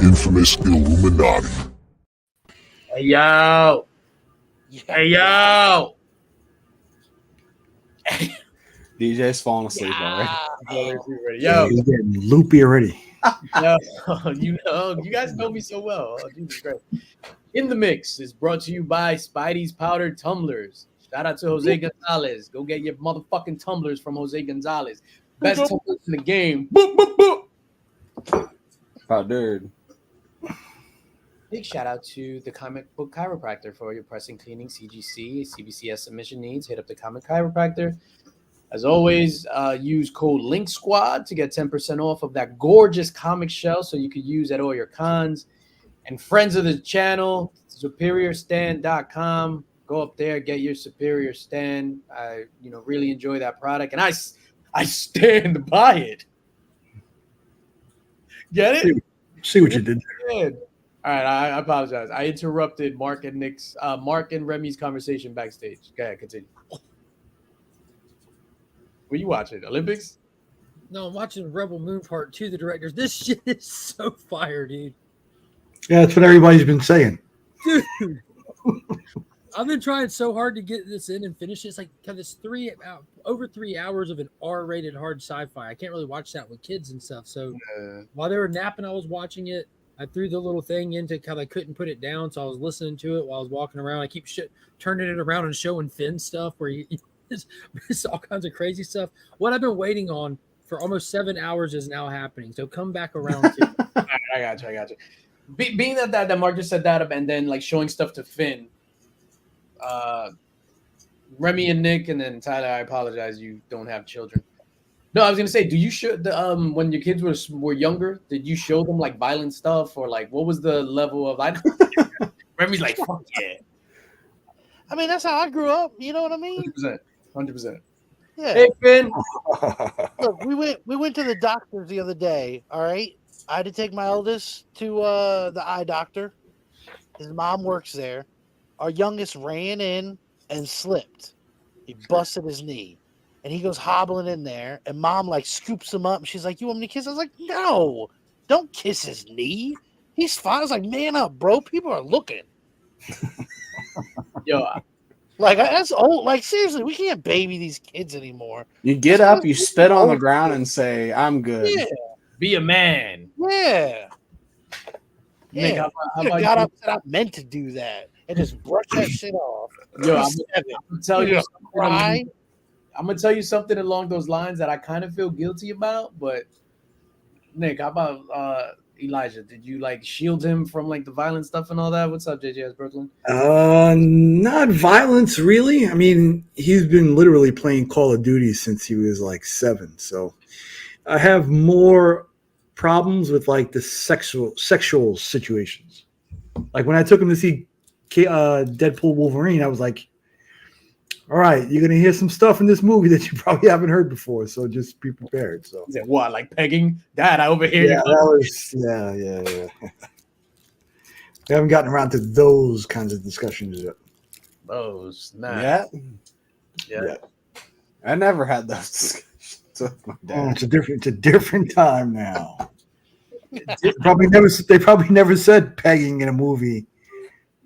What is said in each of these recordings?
infamous Illuminati. Hey yo! Hey yo! DJ's falling asleep already. Yo, He's getting loopy already. yo, you guys know me so well. Oh, Jesus Christ. In the Mix is brought to you by Spidey's Powdered Tumblers. Shout out to Jose Gonzalez. Go get your motherfucking tumblers from Jose Gonzalez. Best tumblers in the game. Boop, boop, boop. Powdered. Big shout out to the Comic Book Chiropractor for your pressing, cleaning, CGC, CBCS submission needs. Hit up the Comic Chiropractor. As always, use code Link Squad to get 10% off of that gorgeous comic shell, so you could use at all your cons. And friends of the channel, superiorstand.com. Go up there, get your Superior Stand. I really enjoy that product, and I stand by it. Get it? See what you did there. All right, I apologize. I interrupted Mark and Remy's conversation backstage. Go ahead, continue. What are you watching? Olympics? No, I'm watching Rebel Moon Part 2, the directors. This shit is so fire, dude. Yeah, that's what everybody's been saying. Dude. I've been trying so hard to get this in and finish it. It's like it's over 3 hours of an R-rated hard sci-fi. I can't really watch that with kids and stuff. So while they were napping, I was watching it. I threw the little thing into because I couldn't put it down, so I was listening to it while I was walking around. I keep turning it around and showing Finn stuff where it's all kinds of crazy stuff. What I've been waiting on for almost 7 hours is now happening. So come back around to I got you. Being that Mark just said that, and then like showing stuff to Finn, Remy and Nick, and then Tyler. I apologize, you don't have children. No, I was gonna say, do you show when your kids were younger? Did you show them like violent stuff, or like what was the level of? Remy's like, fuck yeah. I mean, that's how I grew up. You know what I mean? 100%. Yeah. Hey, Finn. Look, we went to the doctors the other day. All right, I had to take my eldest to the eye doctor. His mom works there. Our youngest ran in and slipped. He busted his knee, and he goes hobbling in there. And mom like scoops him up, and she's like, "You want me to kiss?" I was like, "No, don't kiss his knee. He's fine." I was like, "Man up, bro. People are looking." Yo, like that's old. Like seriously, we can't baby these kids anymore. You get up, you spit on the ground, and say, "I'm good." Yeah. be a man. Yeah. Nick, Yeah. how You about got you? up and I meant to do that and just brush that shit off. Yo, I'm gonna tell you Cry. I'm gonna tell you something along those lines that I kind of feel guilty about. But Nick, how about Elijah? Did you like shield him from like the violent stuff and all that? What's up, JJS Brooklyn? Not violence, really. I mean, he's been literally playing Call of Duty since he was like 7. So I have more problems with like the sexual situations. Like when I took him to see Deadpool Wolverine, I was like, all right, you're going to hear some stuff in this movie that you probably haven't heard before. So just be prepared. So Is it what, like pegging? Dad, I overhear yeah, you. that was, yeah. We haven't gotten around to those kinds of discussions yet. Those, nah. Yeah. I never had those discussions with my Oh, dad. it's a different time now. They probably never said pegging in a movie,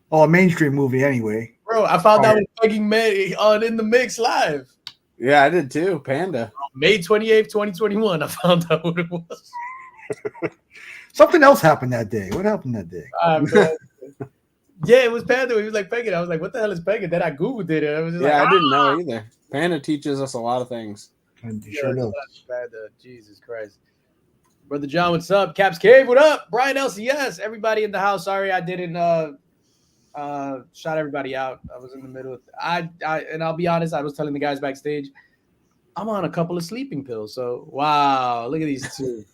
or a mainstream movie anyway. Bro, I found out pegging May on In the Mix live. Yeah, I did too. Panda. May 28th, 2021. I found out what it was. Something else happened that day. What happened that day? Yeah, it was Panda. He was like pegging. I was like, what the hell is pegging? Then I Googled it. And I was just Yeah, like, I didn't know either. Panda teaches us a lot of things. And you sure does. Panda. Jesus Christ. Brother John, what's up? Caps Cave, what up? Brian LCS, everybody in the house. Sorry, I didn't shout everybody out. I was in the middle of and I'll be honest, I was telling the guys backstage, I'm on a couple of sleeping pills. So wow, look at these two.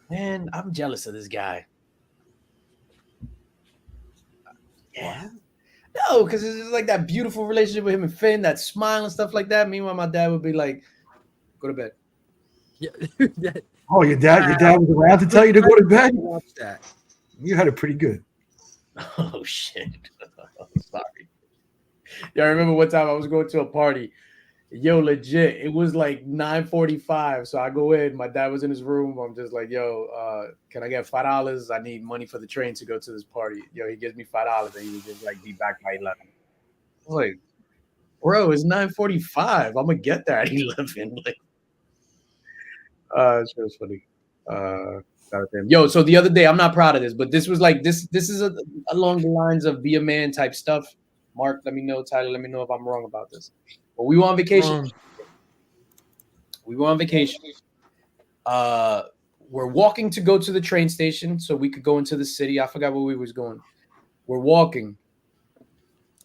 Man, I'm jealous of this guy. Yeah. No, because it's just like that beautiful relationship with him and Finn, that smile and stuff like that. Meanwhile, my dad would be like, go to bed. Yeah. Oh, your dad was around to tell you to go to bed? Watch that. You had it pretty good. Oh shit. Sorry. Yeah, I remember one time I was going to a party Yo, legit, it was like 9:45. So I go in. My dad was in his room. I'm just like, yo, can I get $5? I need money for the train to go to this party. Yo, he gives me $5, and he was just like, be back by 11. I was like, bro, it's 9:45. I'm gonna get there at 11. Like, it's just funny. Yo, so the other day, I'm not proud of this, but this was like this is along the lines of be a man type stuff. Mark, let me know. Tyler, let me know if I'm wrong about this. But we were on vacation. We're walking to go to the train station so we could go into the city. I forgot where we was going. We're walking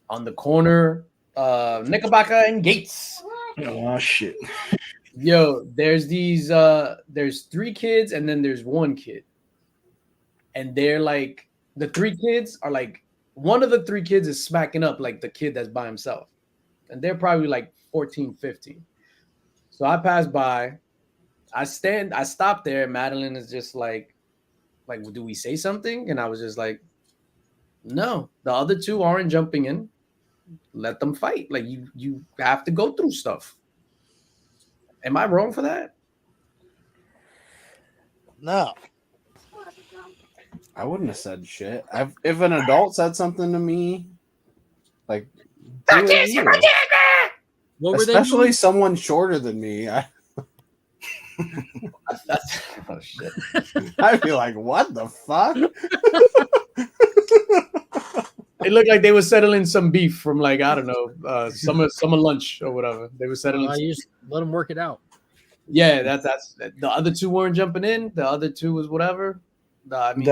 on the corner Knickerbocker and Gates. Oh shit. Yo, there's there's 3 kids and then there's 1 kid. And they're like, the 3 kids are like, one of the 3 kids is smacking up like the kid that's by himself. And they're probably like 14, 15. So I pass by, I stop there. Madeline is just like, do we say something? And I was just like, no, the other 2 aren't jumping in. Let them fight. Like you have to go through stuff. Am I wrong for that? No. I wouldn't have said shit. If an adult said something to me, like, do it you. What were Especially they someone shorter than me. Oh shit! I'd be like, what the fuck? It looked like they were settling some beef from like, I don't know, summer lunch or whatever. They were settling. I just let them work it out. Yeah, that's the other 2 weren't jumping in. The other 2 was whatever. I mean,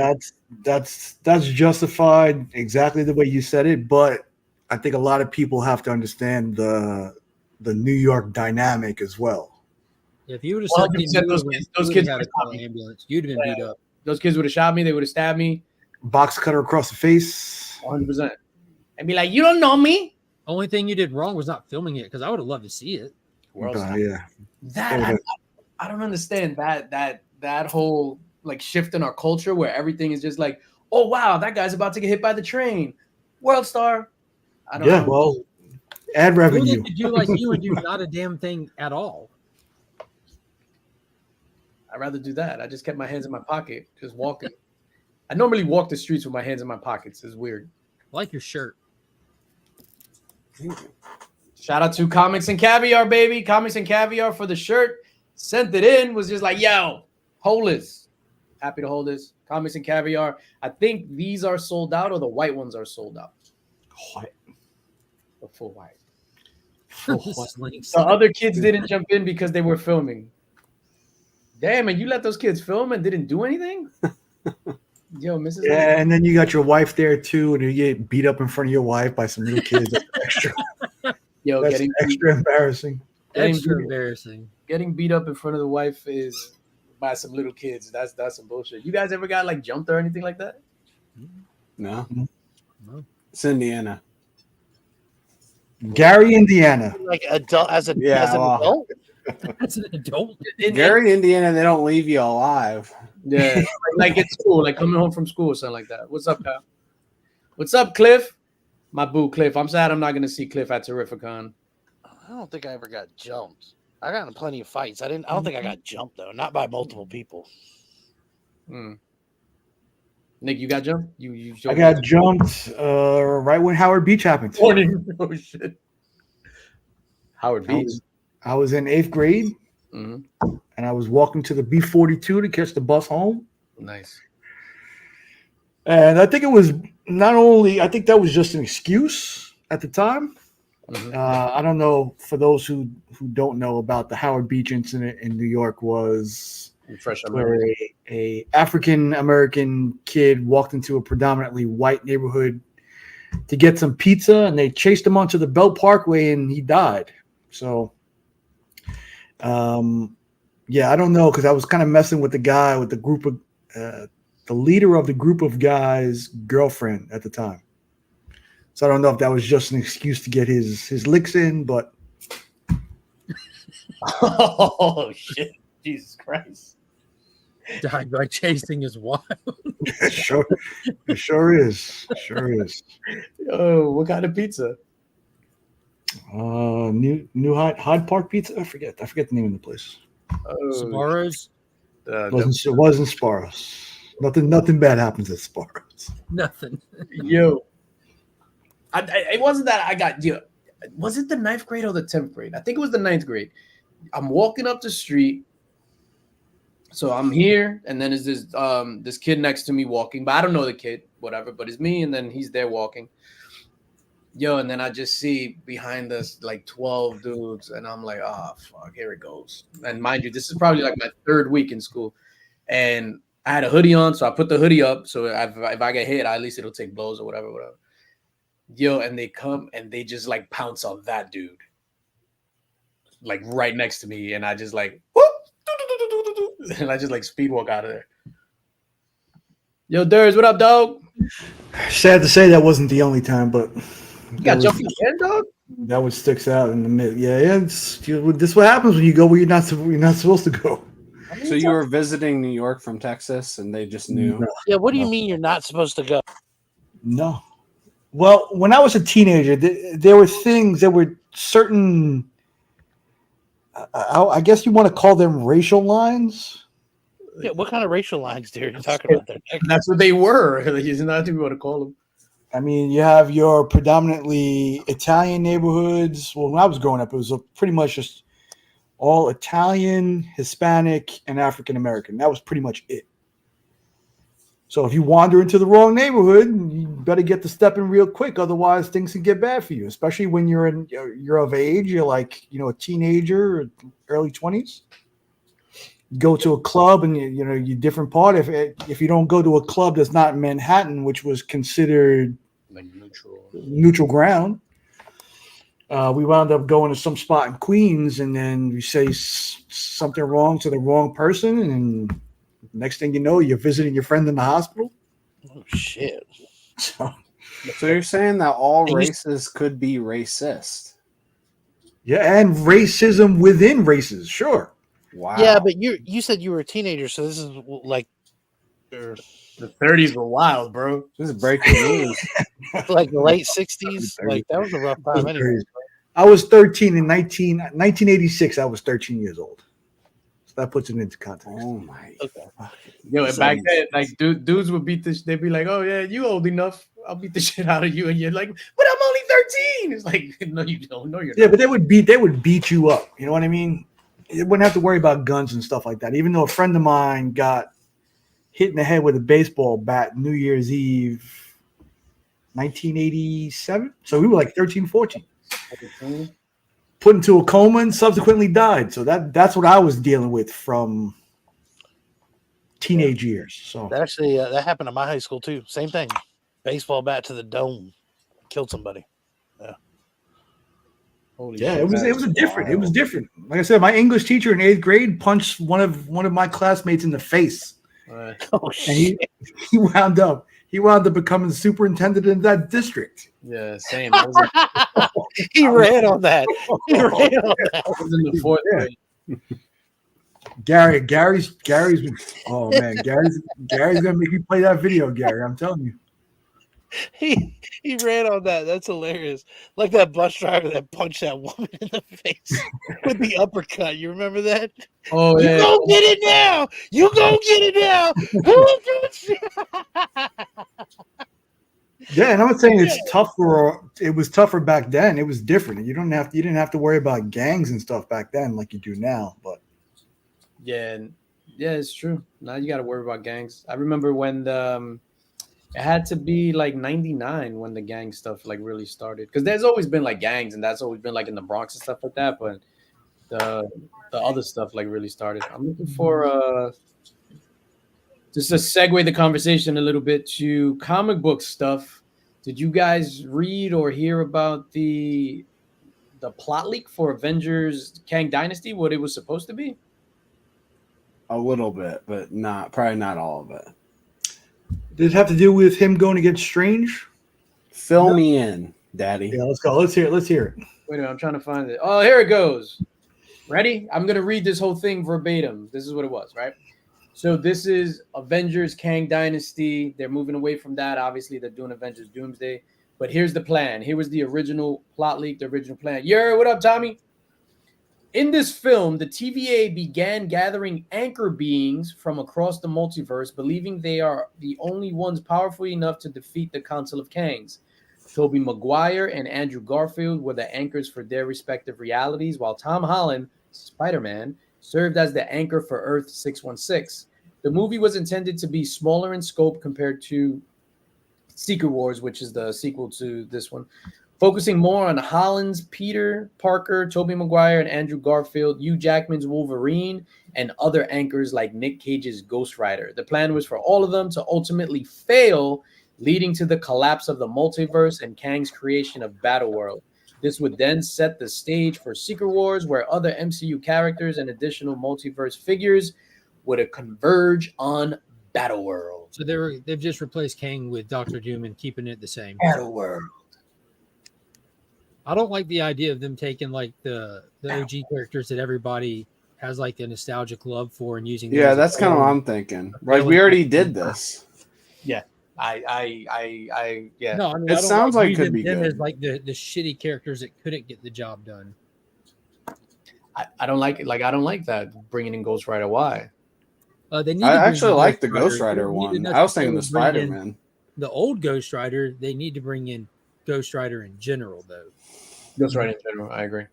That's justified exactly the way you said it, but I think a lot of people have to understand the New York dynamic as well. Yeah, if you would have Well, said you said those kids had would to call have an ambulance, you'd have been beat up. those kids would have shot me. They would have stabbed me. Box cutter across the face. 100%. And be like, you don't know me. Only thing you did wrong was not filming it because I would have loved to see it. Yeah. That I don't understand that whole like shift in our culture where everything is just like, oh wow, that guy's about to get hit by the train. World star. I don't know. Well, ad revenue. Could do like you and do not a damn thing at all. I'd rather do that. I just kept my hands in my pocket, just walking. I normally walk the streets with my hands in my pockets. It's weird. I like your shirt. Shout out to Comics and Caviar, baby. Comics and Caviar for the shirt. Sent it in. Was just like, yo, hold this. Happy to hold this. Comics and Caviar. I think these are sold out or the white ones are sold out. White. The full white. The The other kids didn't jump in because they were filming. Damn, and you let those kids film and didn't do anything? Yo, Mrs. Yeah, and then you got your wife there too, and you get beat up in front of your wife by some little kids. That's extra. Yo, That's extra embarrassing. embarrassing. Getting beat up in front of the wife is by some little kids. That's some bullshit. You guys ever got like jumped or anything like that? No. No. It's Indiana. Gary, Indiana. Like adult as an Yeah, adult. As an adult. Gary, Indiana, they don't leave you alive. Yeah, like at school, like coming home from school or something like that. What's up, pal? What's up, Cliff? My boo, Cliff. I'm sad I'm not gonna see Cliff at Terrificon. I don't think I ever got jumped. I got in plenty of fights. I don't think I got jumped though. Not by multiple people. Nick, you got jumped? You I got jumped right when Howard Beach happened. Morning. Oh shit. Howard Beach. I was in 8th grade, and I was walking to the B-42 to catch the bus home. Nice. And I think it was I think that was just an excuse at the time. I don't know, for those who don't know about the Howard Beach incident in New York, was where a African American kid walked into a predominantly white neighborhood to get some pizza, and they chased him onto the Belt Parkway, and he died. So, yeah, I don't know, because I was kind of messing with the group of the leader of the group of guys' girlfriend at the time. So I don't know if that was just an excuse to get his licks in, but oh shit, Jesus Christ! Died by chasing his wife. it sure is. Oh, what kind of pizza? New Hyde Park Pizza. I forget the name of the place. Sbarro's. It wasn't Sparrows. Nothing bad happens at Sparrows. Nothing. Yo, it wasn't that I got yo. Was it the 9th grade or the 10th grade? I think it was the 9th grade. I'm walking up the street. So I'm here, and then is this kid next to me walking, but I don't know the kid, whatever, but it's me, and then he's there walking. Yo, and then I just see behind us like 12 dudes, and I'm like, oh fuck, here it goes. And mind you, this is probably like my 3rd week in school. And I had a hoodie on, so I put the hoodie up. So if I get hit, at least it'll take blows or whatever. Yo, and they come and they just like pounce on that dude. Like right next to me. And I just like, whoop, and I just like speed walk out of there. Yo, Durs, what up, dog? Sad to say that wasn't the only time, but You got jumped again, dog? that one sticks out in the middle. Yeah. This is what happens when you go where you're not supposed to go. So you were visiting New York from Texas, and they just knew. No. Yeah, what do you mean you're not supposed to go? No. Well, when I was a teenager, there were things, there were certain, I guess you want to call them racial lines. Yeah, what kind of racial lines are you talking about there? That's what they were. It's not what you want to call them. I mean, you have your predominantly Italian neighborhoods. Well, when I was growing up, it was pretty much just all Italian, Hispanic, and African American. That was pretty much it. So if you wander into the wrong neighborhood, you better get to stepping real quick. Otherwise, things can get bad for you, especially when you're of age. You're like, a teenager, early 20s. You go to a club and you different part. If you don't go to a club that's not in Manhattan, which was considered Like neutral ground, we wound up going to some spot in Queens, and then you say something wrong to the wrong person, and next thing you know, you're visiting your friend in the hospital. Oh shit! So you're saying that all races could be racist? Yeah, and racism within races, sure. Wow. Yeah, but you said you were a teenager, so this is like The 30s were wild, bro. This is breaking news. like the late 60s. Like that was a rough time anyway. I was 13 in 1986. I was 13 years old. So that puts it into context. Oh my! Okay. Yo, and back then, like dudes would beat this. They'd be like, "Oh yeah, you old enough? I'll beat the shit out of you." And you're like, "But I'm only 13." It's like, no, you don't. No, you're Yeah, not. but they would beat you up. You know what I mean? You wouldn't have to worry about guns and stuff like that. Even though a friend of mine got hit in the head with a baseball bat New Year's Eve, 1987. So we were like 13, 14. Put into a coma and subsequently died. So that's what I was dealing with from teenage years. So That actually that happened at my high school too. Same thing. Baseball bat to the dome, killed somebody. Holy yeah, shit. it was different. Like I said, my English teacher in 8th grade punched one of my classmates in the face. Right. Oh And shit! he wound up becoming the superintendent in that district. Yeah, same. I was, He ran on that. He ran on that. I was in the 4th grade. Gary's oh man, Gary's gonna make you play that video, Gary. I'm telling you. He ran on that. That's hilarious. Like that bus driver that punched that woman in the face with the uppercut. You remember that? Oh You yeah. go get it now. You go get it now. Yeah, and I'm not saying it's tougher. It was tougher back then. It was different. You didn't have to worry about gangs and stuff back then like you do now. But Yeah, it's true. Now you got to worry about gangs. I remember when it had to be like 99 when the gang stuff like really started, because there's always been like gangs, and that's always been like in the Bronx and stuff like that. But the other stuff like really started. I'm looking for just to segue the conversation a little bit to comic book stuff. Did you guys read or hear about the plot leak for Avengers Kang Dynasty? What it was supposed to be? A little bit, but probably not all of it. did it have to do with him going against Strange? Fill me in, Daddy. Yeah, let's go. Let's hear it. Wait a minute, I'm trying to find it. Oh, here it goes. Ready? I'm going to read this whole thing verbatim. This is what it was, right? So this is Avengers Kang Dynasty. They're moving away from that. Obviously, they're doing Avengers Doomsday. But here's the plan. Here was the original plot leak, the original plan. What up, Tommy? In this film, the TVA began gathering anchor beings from across the multiverse, believing they are the only ones powerful enough to defeat the Council of Kangs. Tobey Maguire and Andrew Garfield were the anchors for their respective realities, while Tom Holland, Spider-Man, served as the anchor for Earth 616. The movie was intended to be smaller in scope compared to Secret Wars, which is the sequel to this one, focusing more on Holland's Peter Parker, Tobey Maguire, and Andrew Garfield, Hugh Jackman's Wolverine, and other anchors like Nick Cage's Ghost Rider. The plan was for all of them to ultimately fail, leading to the collapse of the multiverse and Kang's creation of Battleworld. This would then set the stage for Secret Wars, where other MCU characters and additional multiverse figures would converge on Battleworld. So they've just replaced Kang with Doctor Doom and keeping it the same. Battleworld. I don't like the idea of them taking like the OG characters that everybody has like the nostalgic love for and using. Yeah, that's kind of what I'm thinking. Like we already did this. Yeah. Yeah. No, I mean, It sounds like it could be them good. as like the shitty characters that couldn't get the job done. I don't like it. Like I don't like that bringing in Ghost Rider. Why? They need I to bring actually in like the Rider. Ghost Rider They need to one. I was thinking the necessarily bring in Spider-Man. The old Ghost Rider. They need to bring in Ghost Rider in general, though. Ghost Rider in general. I agree.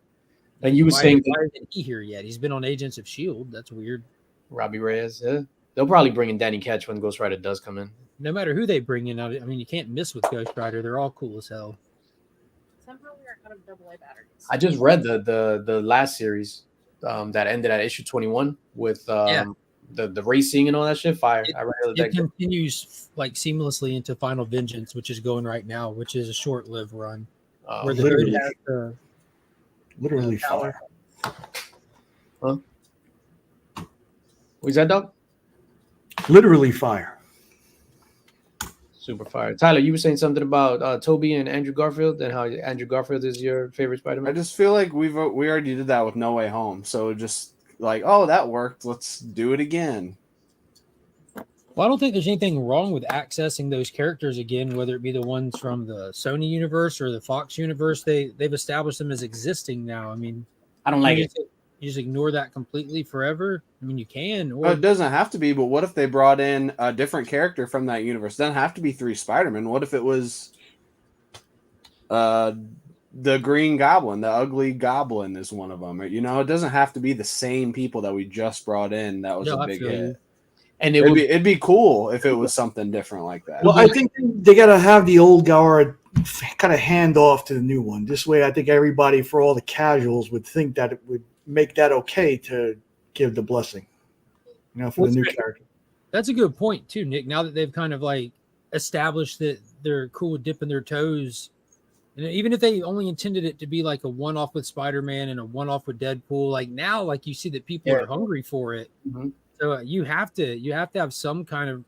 And you were saying Why isn't he here yet? He's been on Agents of S.H.I.E.L.D. That's weird. Robbie Reyes. Yeah. They'll probably bring in Danny Ketch when Ghost Rider does come in. No matter who they bring in, I mean, you can't miss with Ghost Rider. They're all cool as hell. Somehow we are out of AA batteries. I just read the last series that ended at issue 21 with the racing and all that shit. Fire. I read It continues like seamlessly into Final Vengeance, which is going right now, which is a short-lived run. Where the literally. dude has the Literally power. fire. Huh? What's that, dog? Literally fire. Super fire. Tyler, you were saying something about Toby and Andrew Garfield and how Andrew Garfield is your favorite I Spider-Man. just feel like we already did that with No Way Home. So just like, oh, that worked. Let's do it again. Well, I don't think there's anything wrong with accessing those characters again, whether it be the ones from the Sony universe or the Fox universe. They've established them as existing now. I mean, I don't like it. You just ignore that completely forever. I mean, you can. Or Well, it doesn't have to be, but what if they brought in a different character from that universe? It doesn't have to be 3 Spider-Man. What if it was the Green Goblin, the Ugly Goblin is one of them? You know, it doesn't have to be the same people that we just brought in. That was a big hit. And It'd be cool if it was something different like that. Well, I think they got to have the old guard kind of hand off to the new one. This way, I think everybody, for all the casuals, would think that it would make that okay to give the blessing, you know, for the new character. That's a good point too, Nick. Now that they've kind of like established that they're cool with dipping their toes, and even if they only intended it to be like a one-off with Spider-Man and a one-off with Deadpool, like now, like you see that people are hungry for it. Mm-hmm. So you have to have some kind of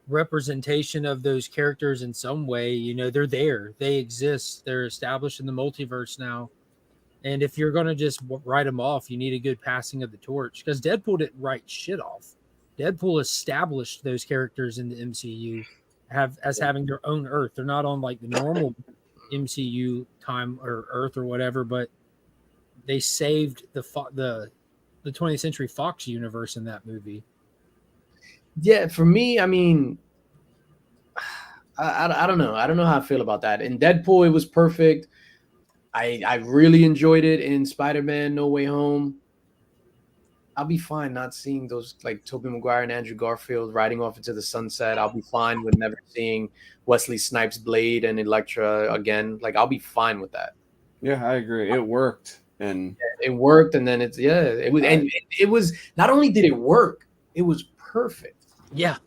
representation of those characters in some way. You know, they're there, they exist, they're established in the multiverse now. And if you're going to just write them off, you need a good passing of the torch, because Deadpool didn't write shit off. Deadpool established those characters in the MCU as having their own Earth. They're not on like the normal MCU time or Earth or whatever, but they saved the 20th Century Fox universe in that movie. Yeah, for me, I mean, I don't know. I don't know how I feel about that. In Deadpool, it was perfect. I really enjoyed it in Spider-Man No Way Home. I'll be fine not seeing those like Tobey Maguire and Andrew Garfield riding off into the sunset. I'll be fine with never seeing Wesley Snipes' Blade and Elektra again. Like, I'll be fine with that. Yeah, I agree. It worked. And it worked, and then it was not only did it work, it was perfect. Yeah.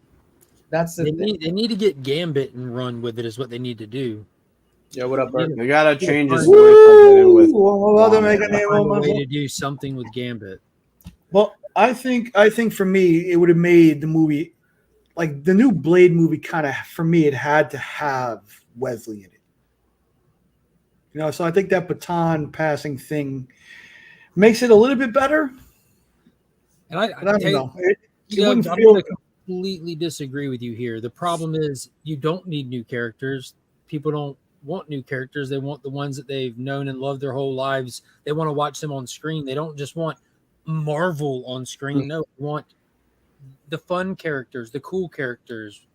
That's the thing. They need to get Gambit and run with it is what they need to do. Yeah, what up, Bert? they gotta change his Woo! with Find a way to do something with Gambit. Well, I think for me, it would have made the movie, like the new Blade movie, kind of, for me, it had to have Wesley in it. You know, so I think that baton passing thing makes it a little bit better. And I But I don't know. It wouldn't I'm feel. going to completely disagree with you here. The problem is you don't need new characters. People don't want new characters. They want the ones that they've known and loved their whole lives. They want to watch them on screen. They don't just want Marvel on screen. No, they want the fun characters, the cool characters.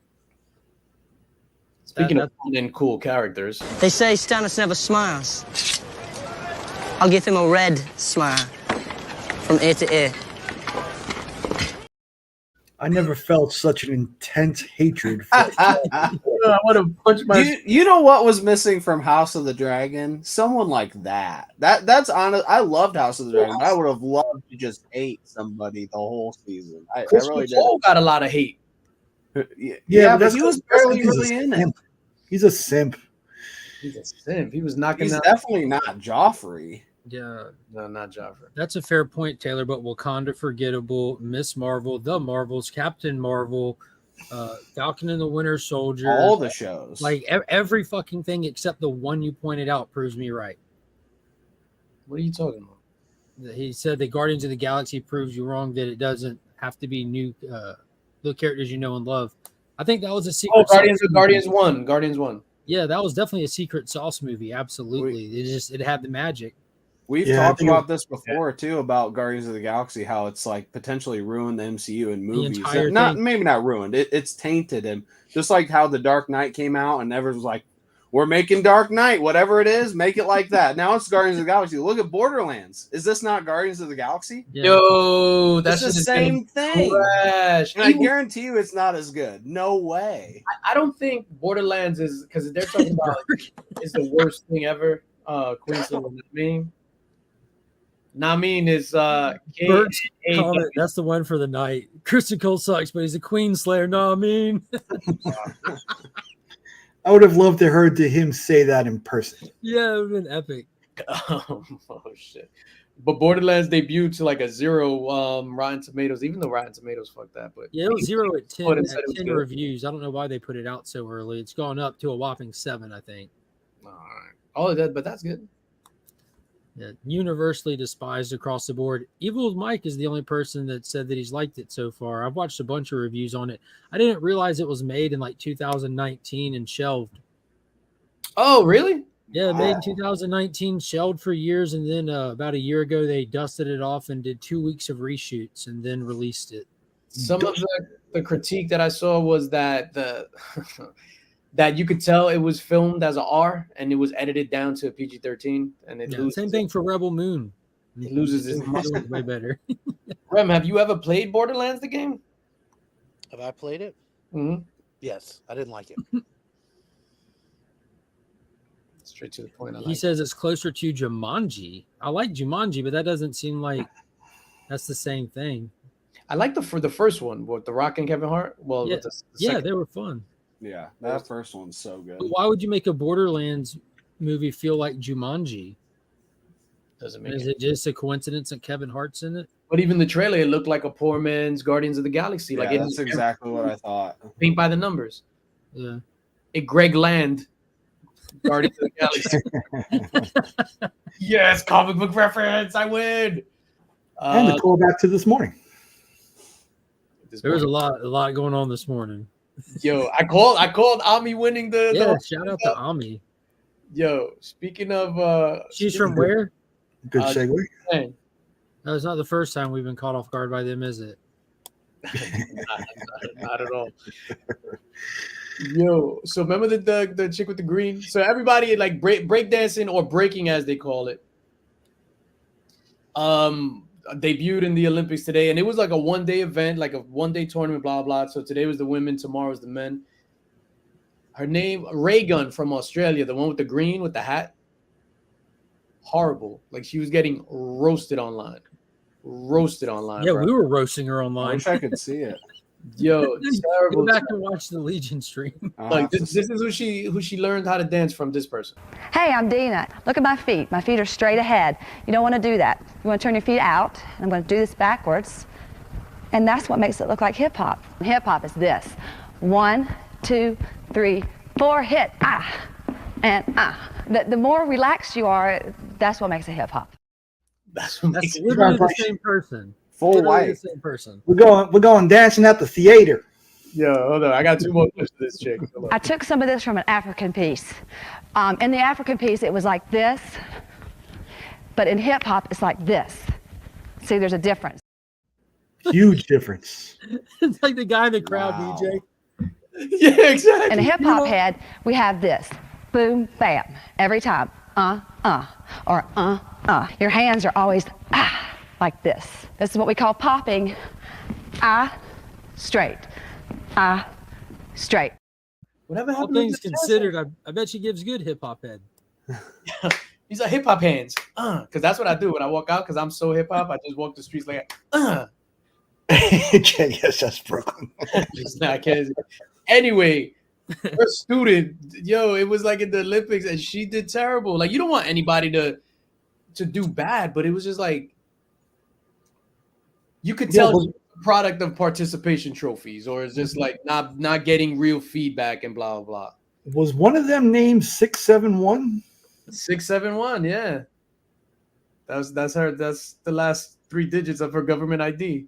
Speaking of fun and cool characters, They say Stannis never smiles. I'll give him a red smile from ear to ear. I never felt such an intense hatred for I want to punch my. You know what was missing from House of the Dragon? Someone like that. That's honest. I loved House of the Dragon. But I would have loved to just hate somebody the whole season. I really did. Cole got a lot of hate. Yeah, but but he was barely really in it. He's a simp. He's a simp. He was knocking He's out. definitely not Joffrey. Yeah, No, not Joffrey. that's a fair point, Taylor. But Wakanda Forgettable, Miss Marvel, The Marvels, Captain Marvel, Falcon and the Winter Soldier, All the shows. like every fucking thing except the one you pointed out proves me right. What are you talking about? He said that Guardians of the Galaxy proves you wrong, that it doesn't have to be new, the characters you know and love. I think that was a secret. Oh, Guardians 1. Guardians 1. Yeah, that was definitely a secret sauce movie. Absolutely. It had the magic. We've talked about this before too, about Guardians of the Galaxy, how it's like potentially ruined the MCU in movies. Maybe not ruined. It's tainted him. Just like how The Dark Knight came out and everyone was like, we're making Dark Knight, whatever it is, make it like that. Now it's Guardians of the Galaxy. Look at Borderlands. Is this not Guardians of the Galaxy? Yeah. Yo, that's the just same thing. Trash. And I guarantee you it's not as good. No way. I don't think Borderlands is, because they're talking about is the worst thing ever. Queensland meme. Namin is Bert's comment, that's the one for the night. Kristen Cole sucks, but he's a queen slayer. No, I mean, I would have loved to heard to him say that in person. yeah, it would have been epic. oh shit! But Borderlands debuted to like a 0 Rotten Tomatoes, even though Rotten Tomatoes fucked that. But Yeah, it was 0 at 10, What, it at said it was 10 good? reviews. I don't know why they put it out so early. It's gone up to a whopping 7, I think. all right. Oh, but that's good. Yeah, universally despised across the board. Evil Mike is the only person that said that he's liked it so far. I've watched a bunch of reviews on it. I didn't realize it was made in like 2019 and shelved. Oh, really? Yeah, made in 2019, shelved for years, and then about a year ago they dusted it off and did 2 weeks of reshoots and then released it. Some of the critique that I saw was that that you could tell it was filmed as a R and it was edited down to a PG-13, and it loses. Same thing for Rebel Moon. It loses its muscle. Way better. Rem, have you ever played Borderlands the game? Have I played it? Mm-hmm. Yes, I didn't like it. Straight to the point. He says it's closer to Jumanji. I like Jumanji, but that doesn't seem like that's the same thing. I like the first one with The Rock and Kevin Hart. Well, Yeah, with the yeah, second- they were fun. Yeah, that first one's so good. But why would you make a Borderlands movie feel like Jumanji? doesn't make Is it. it just a coincidence that Kevin Hart's in it? But even the trailer, it looked like a poor man's Guardians of the Galaxy. Yeah, Like it that's exactly what I thought. paint by the numbers. Yeah. It Greg Land, Guardians of the Galaxy. Yes, comic book reference. I win. And the callback to this morning. There was a lot going on this morning. Yo, I called Ami winning the. Yeah, the shout out to Ami. Yo, speaking of, She's from where? Good segue. Hey, No, it's not the first time we've been caught off guard by them, is it? not at all. Yo, so remember the chick with the green? So everybody like breakdancing or breaking as they call it. Debuted in the Olympics today, and it was like a one-day event, like a one-day tournament, blah blah. So today was the women, tomorrow was the men. Her name, Raygun from Australia, the one with the green with the hat. Horrible. Like she was getting roasted online. Yeah, bro. we were roasting her I online. wish I could see it. Yo, terrible. Go back and watch the Legion stream. Like this is who she learned how to dance from. This person. Hey, I'm Dina. Look at my feet. My feet are straight ahead. You don't want to do that. You want to turn your feet out. And I'm going to do this backwards. And that's what makes it look like hip hop. Hip hop is this. 1, 2, 3, 4, hit. Ah. And ah. The more relaxed you are, that's what makes it hip hop. That's what That's makes it. literally the same person. Full Literally white. the same person. We're going dancing at the theater. Yo, hold on. I got 2 more clips of this chick. I took some of this from an African piece. In the African piece, it was like this, but in hip hop, it's like this. See, there's a difference. Huge difference. It's like the guy in the crowd, DJ. Yeah, exactly. In a hip hop head, we have this. Boom, bam, every time. Or Your hands are always like this. This is what we call popping. Straight. Straight. Whatever All happened to things the considered, I bet she gives good hip hop head. These are hip hop hands. Because that's what I do when I walk out. Because I'm so hip hop, I just walk the streets like, Yes, that's Brooklyn. I can't. Anyway, her student, yo, it was like in the Olympics, and she did terrible. Like, you don't want anybody to do bad, but it was just like you could tell but- product of participation trophies, or it's just like not getting real feedback and blah blah blah. Was one of them named 671? 671, yeah. That's her. That's the last 3 digits of her government ID.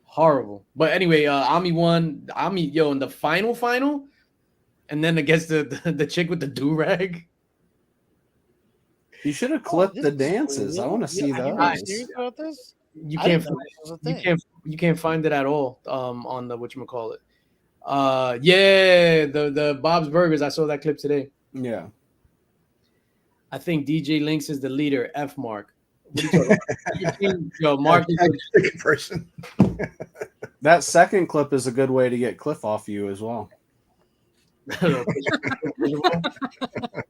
Horrible. But anyway, Ami won. Ami, yo, in the final, and then against the chick with the do-rag. You should have clipped the dances. I want to see Are you those. serious about this? You I can't didn't know this was a you thing. can't find it at all on the whatchamacallit. Yeah, the Bob's Burgers. I saw that clip today. Yeah. I think DJ Lynx is the leader. F Mark. What are you talking about? Yo, Mark is Second person. That second clip is a good way to get Cliff off you as well. It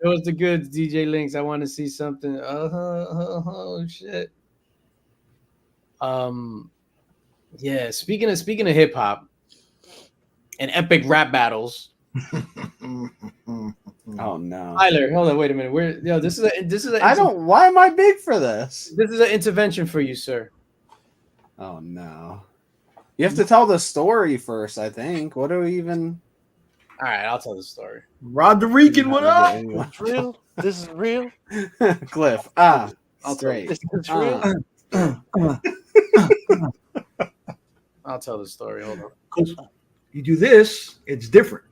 was the goods, DJ Lynx. I want to see something. Oh shit. Yeah. Speaking of hip hop and epic rap battles. Oh no, Tyler, hold on, wait a minute. This is a I don't. Why am I big for this? This is an intervention for you, sir. Oh no, you have to tell the story first. I think. What do we even? All right, I'll tell the story. Rod the Rican, what up? It's real. This is real. Cliff. I'll tell Straight. This is real. I'll tell the story. Hold on. You do this, it's different.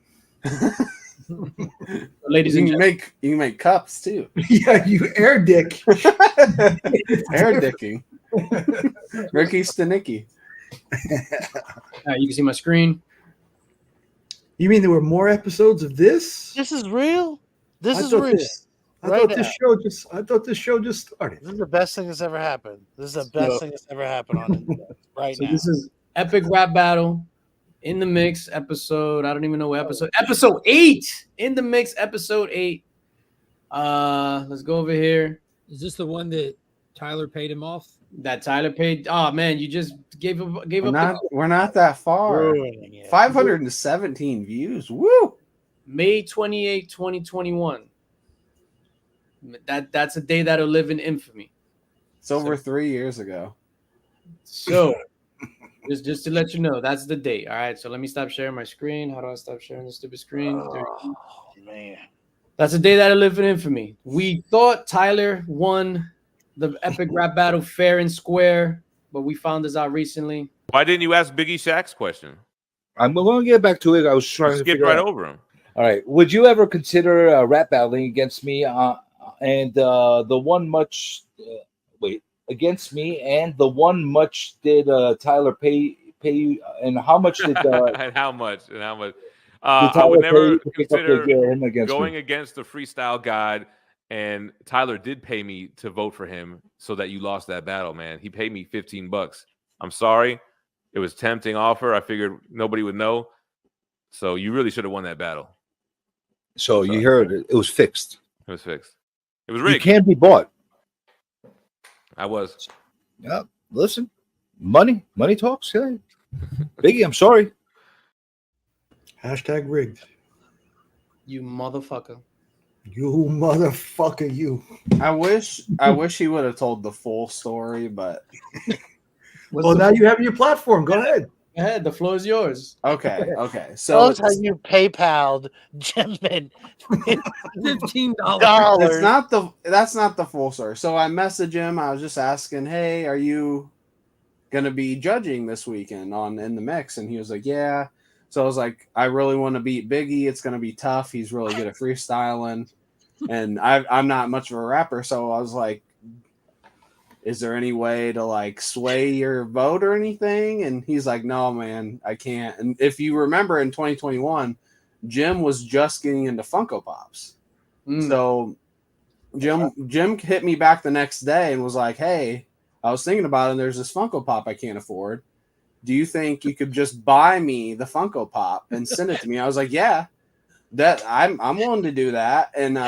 Ladies You and can gentlemen, make cups too. Yeah, you air dick. Air dicking. Ricky Stanicki. you can see my screen. You mean there were more episodes of this? This is real. This I is thought real. I Right thought now. this show just started. This is the best thing that's ever happened. This is the best So- thing that's ever happened on it right So now. this is epic rap battle in the mix episode. I don't even know what episode. Episode 8 in the mix. Episode 8. Let's go over here. Is this the one that Tyler paid him off? That Tyler paid. Oh man, you just gave up. We're not that far. Ruining it. 517 views. Woo! May 28, 2021. That's a day that'll live in infamy. It's over 3 years ago. So just to let you know, that's the date. All right. So let me stop sharing my screen. How do I stop sharing this stupid screen? Oh, man. That's a day that'll live in infamy. We thought Tyler won the epic rap battle fair and square, but we found this out recently. Why didn't you ask Biggie Shaq's question? I'm going to get back to it. I was trying to Skip figure right out. over him. All right. Would you ever consider rap battling against me and the one much against me and the one much did Tyler pay you and how much did And how much? did I Tyler would never pay you to pick up consider him against going me? against the freestyle god. And Tyler did pay me to vote for him so that you lost that battle, man. He paid me $15. I'm sorry. It was a tempting offer. I figured nobody would know. So you really should have won that battle. So you heard it. It was fixed. It was fixed. It was You rigged. can't be bought. I was. Yeah. Listen, money talks. Hey. Biggie, I'm sorry. Hashtag rigged. You motherfucker. You motherfucker, you. I wish he would have told the full story, but Well, now you have your platform. Go ahead. Go ahead. The floor is yours. okay. I So love how you PayPal'd Gemman $15. that's not the full story. So I messaged him. I was just asking, hey, are you gonna be judging this weekend on In the Mix, and he was like, yeah. So I was like, I really want to beat Biggie. It's gonna be tough. He's really good at freestyling, and I'm not much of a rapper, so I was like, is there any way to like sway your vote or anything? And he's like, no, man, I can't. And if you remember in 2021, Jim was just getting into Funko Pops. So Jim hit me back the next day and was like, hey, I was thinking about it, and there's this Funko Pop I can't afford. Do you think you could just buy me the Funko Pop and send it to me? I was like, yeah, that I'm willing to do that. And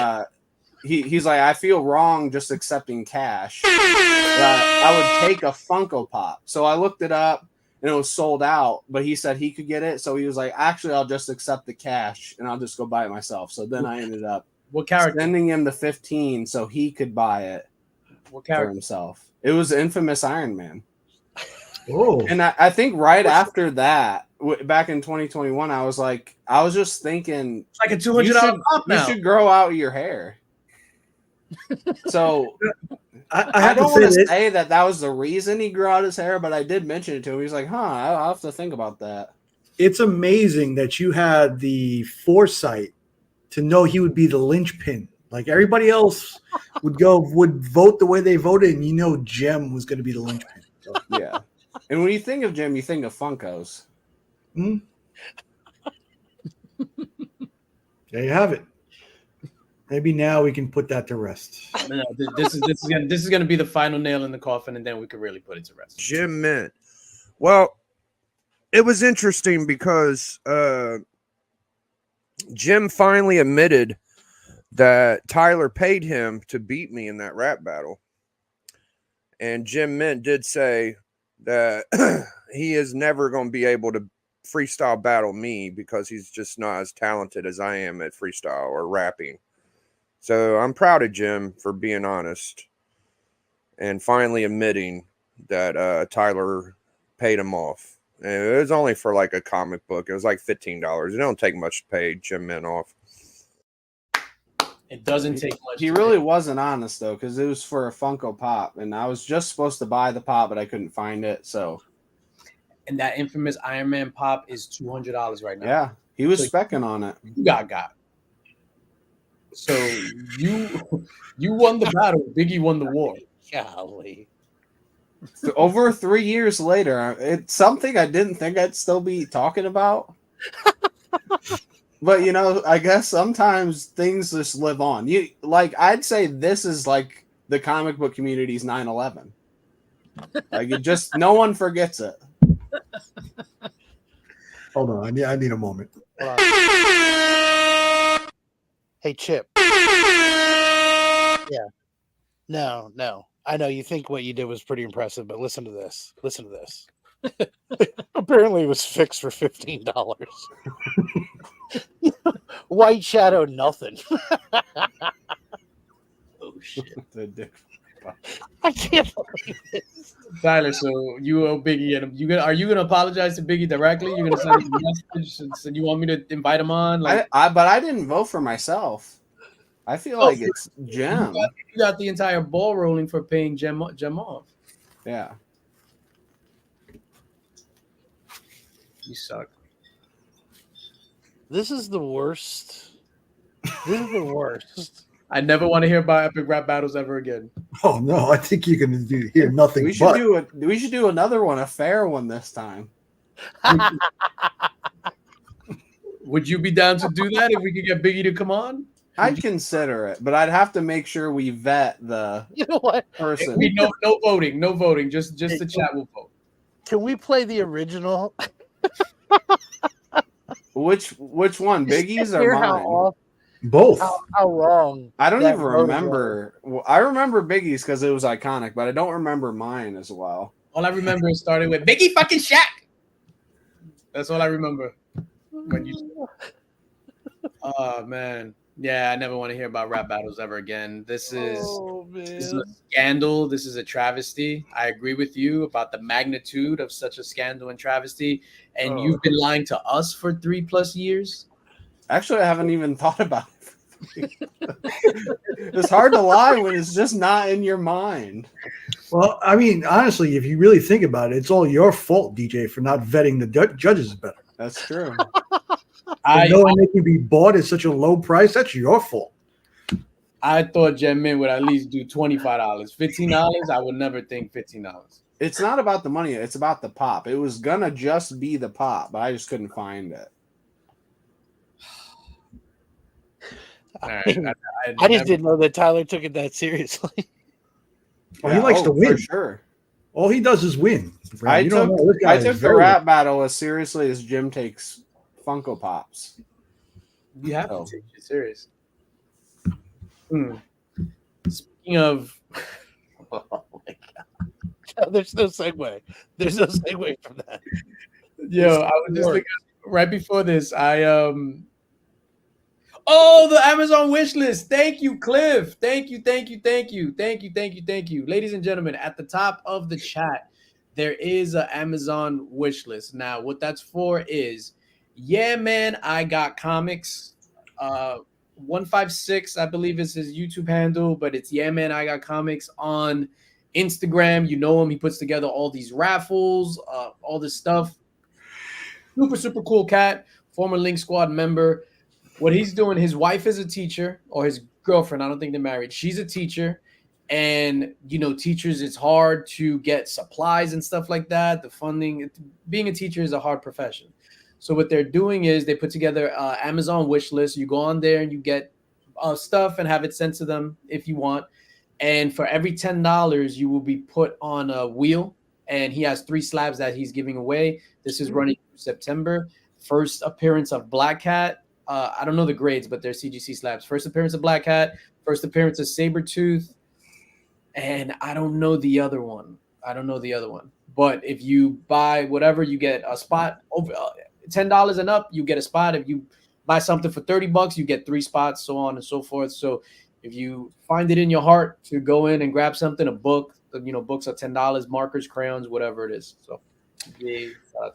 he's like, I feel wrong just accepting cash. I would take a Funko Pop. So I looked it up and it was sold out, but he said he could get it. So he was like, actually, I'll just accept the cash and I'll just go buy it myself. So then I ended up sending him the 15 so he could buy it for himself. It was Infamous Iron Man. Oh, and I think right after that, back in 2021, I was just thinking, it's like a $200 pop now. You should grow out your hair. So I don't want to say that was the reason he grew out his hair, but I did mention it to him. He's like, I'll have to think about that. It's amazing that you had the foresight to know he would be the linchpin. Like everybody else would vote the way they voted, and Jem was going to be the linchpin. So. Yeah. And when you think of Jem, you think of Funkos. There you have it. Maybe now we can put that to rest. No, this is gonna be the final nail in the coffin, and then we can really put it to rest. Jim Mint. Well, it was interesting because Jim finally admitted that Tyler paid him to beat me in that rap battle. And Jim Mint did say that he is never going to be able to freestyle battle me because he's just not as talented as I am at freestyle or rapping. So I'm proud of Jim for being honest and finally admitting that Tyler paid him off. And it was only for like a comic book. It was like $15. It don't take much to pay Jim Mint off. It doesn't take much. He really wasn't honest though, because it was for a Funko Pop, and I was just supposed to buy the pop, but I couldn't find it. So, and that infamous Iron Man pop is $200 right now. Yeah, he was specking on it. You got. So you won the battle. Biggie won the war. Golly. Over 3 years later, it's something I didn't think I'd still be talking about. But I guess sometimes things just live on. I'd say this is like the comic book community's 9/11. Like it just no one forgets it. Hold on, I need a moment. Hey, Chip. Yeah. No. I know you think what you did was pretty impressive, but listen to this. Apparently, it was fixed for $15. White Shadow, nothing. Oh shit! I can't believe it. Tyler, so you owe Biggie, and are you gonna apologize to Biggie directly? You're gonna send him a message and you want me to invite him on? But I didn't vote for myself. I feel like it's Jem. You got the entire ball rolling for paying Jem off. Yeah. You suck. This is the worst. I never want to hear about epic rap battles ever again. Oh no, I think you're going to hear nothing. We should do another one, a fair one this time. Would you be down to do that if we could get Biggie to come on? I'd consider it, but I'd have to make sure we vet the person. No voting. Just the chat will vote. Can we play the original? Which one? Biggie's or mine? Both. How wrong? I don't even remember. Well, I remember Biggie's because it was iconic, but I don't remember mine as well. All I remember is starting with Biggie fucking Shaq. That's all I remember. Oh man. Yeah, I never want to hear about rap battles ever again. This is a scandal. This is a travesty. I agree with you about the magnitude of such a scandal and travesty. And you've been lying to us for 3+ years. Actually, I haven't even thought about it It's hard to lie when it's just not in your mind. Well, I mean, honestly, if you really think about it, it's all your fault, DJ, for not vetting the judges better. That's true. Knowing they can be bought at such a low price, that's your fault. I thought Jen Mint would at least do $25. $15, I would never think $15. It's not about the money. It's about the pop. It was going to just be the pop, but I just couldn't find it. I just didn't know that Tyler took it that seriously. Oh, he likes to win. For sure. All he does is win. I You don't took, know. This guy I is took the very- rap battle as seriously as Jim takes Funko Pops. You have to take it serious. Speaking of, oh my God. There's no segue. There's no segue from that. Yo, I was just thinking right before this. Oh, the Amazon wish list. Thank you, Cliff. Thank you. Ladies and gentlemen, at the top of the chat, there is an Amazon wish list. Now, what that's for is, yeah, man, I got comics. 156, I believe, is his YouTube handle, but it's yeah, man, I got comics on Instagram. You know him. He puts together all these raffles, all this stuff. Super cool cat, former Link Squad member. What he's doing, his wife is a teacher, or his girlfriend, I don't think they're married. She's a teacher. And, you know, teachers, it's hard to get supplies and stuff like that. The funding, being a teacher is a hard profession. So what they're doing is they put together Amazon wish list. You go on there and you get stuff and have it sent to them if you want. And for every $10, you will be put on a wheel. And he has 3 slabs that he's giving away. This is running through September. First appearance of Black Cat. I don't know the grades, but they're CGC slabs. First appearance of Black Cat. First appearance of Sabretooth. And I don't know the other one. But if you buy whatever, you get a spot. Over $10 and up, you get a spot. If you buy something for $30, you get 3 spots, so on and so forth. So if you find it in your heart to go in and grab something, a book, you know, books are $10, markers, crayons, whatever it is. So yeah,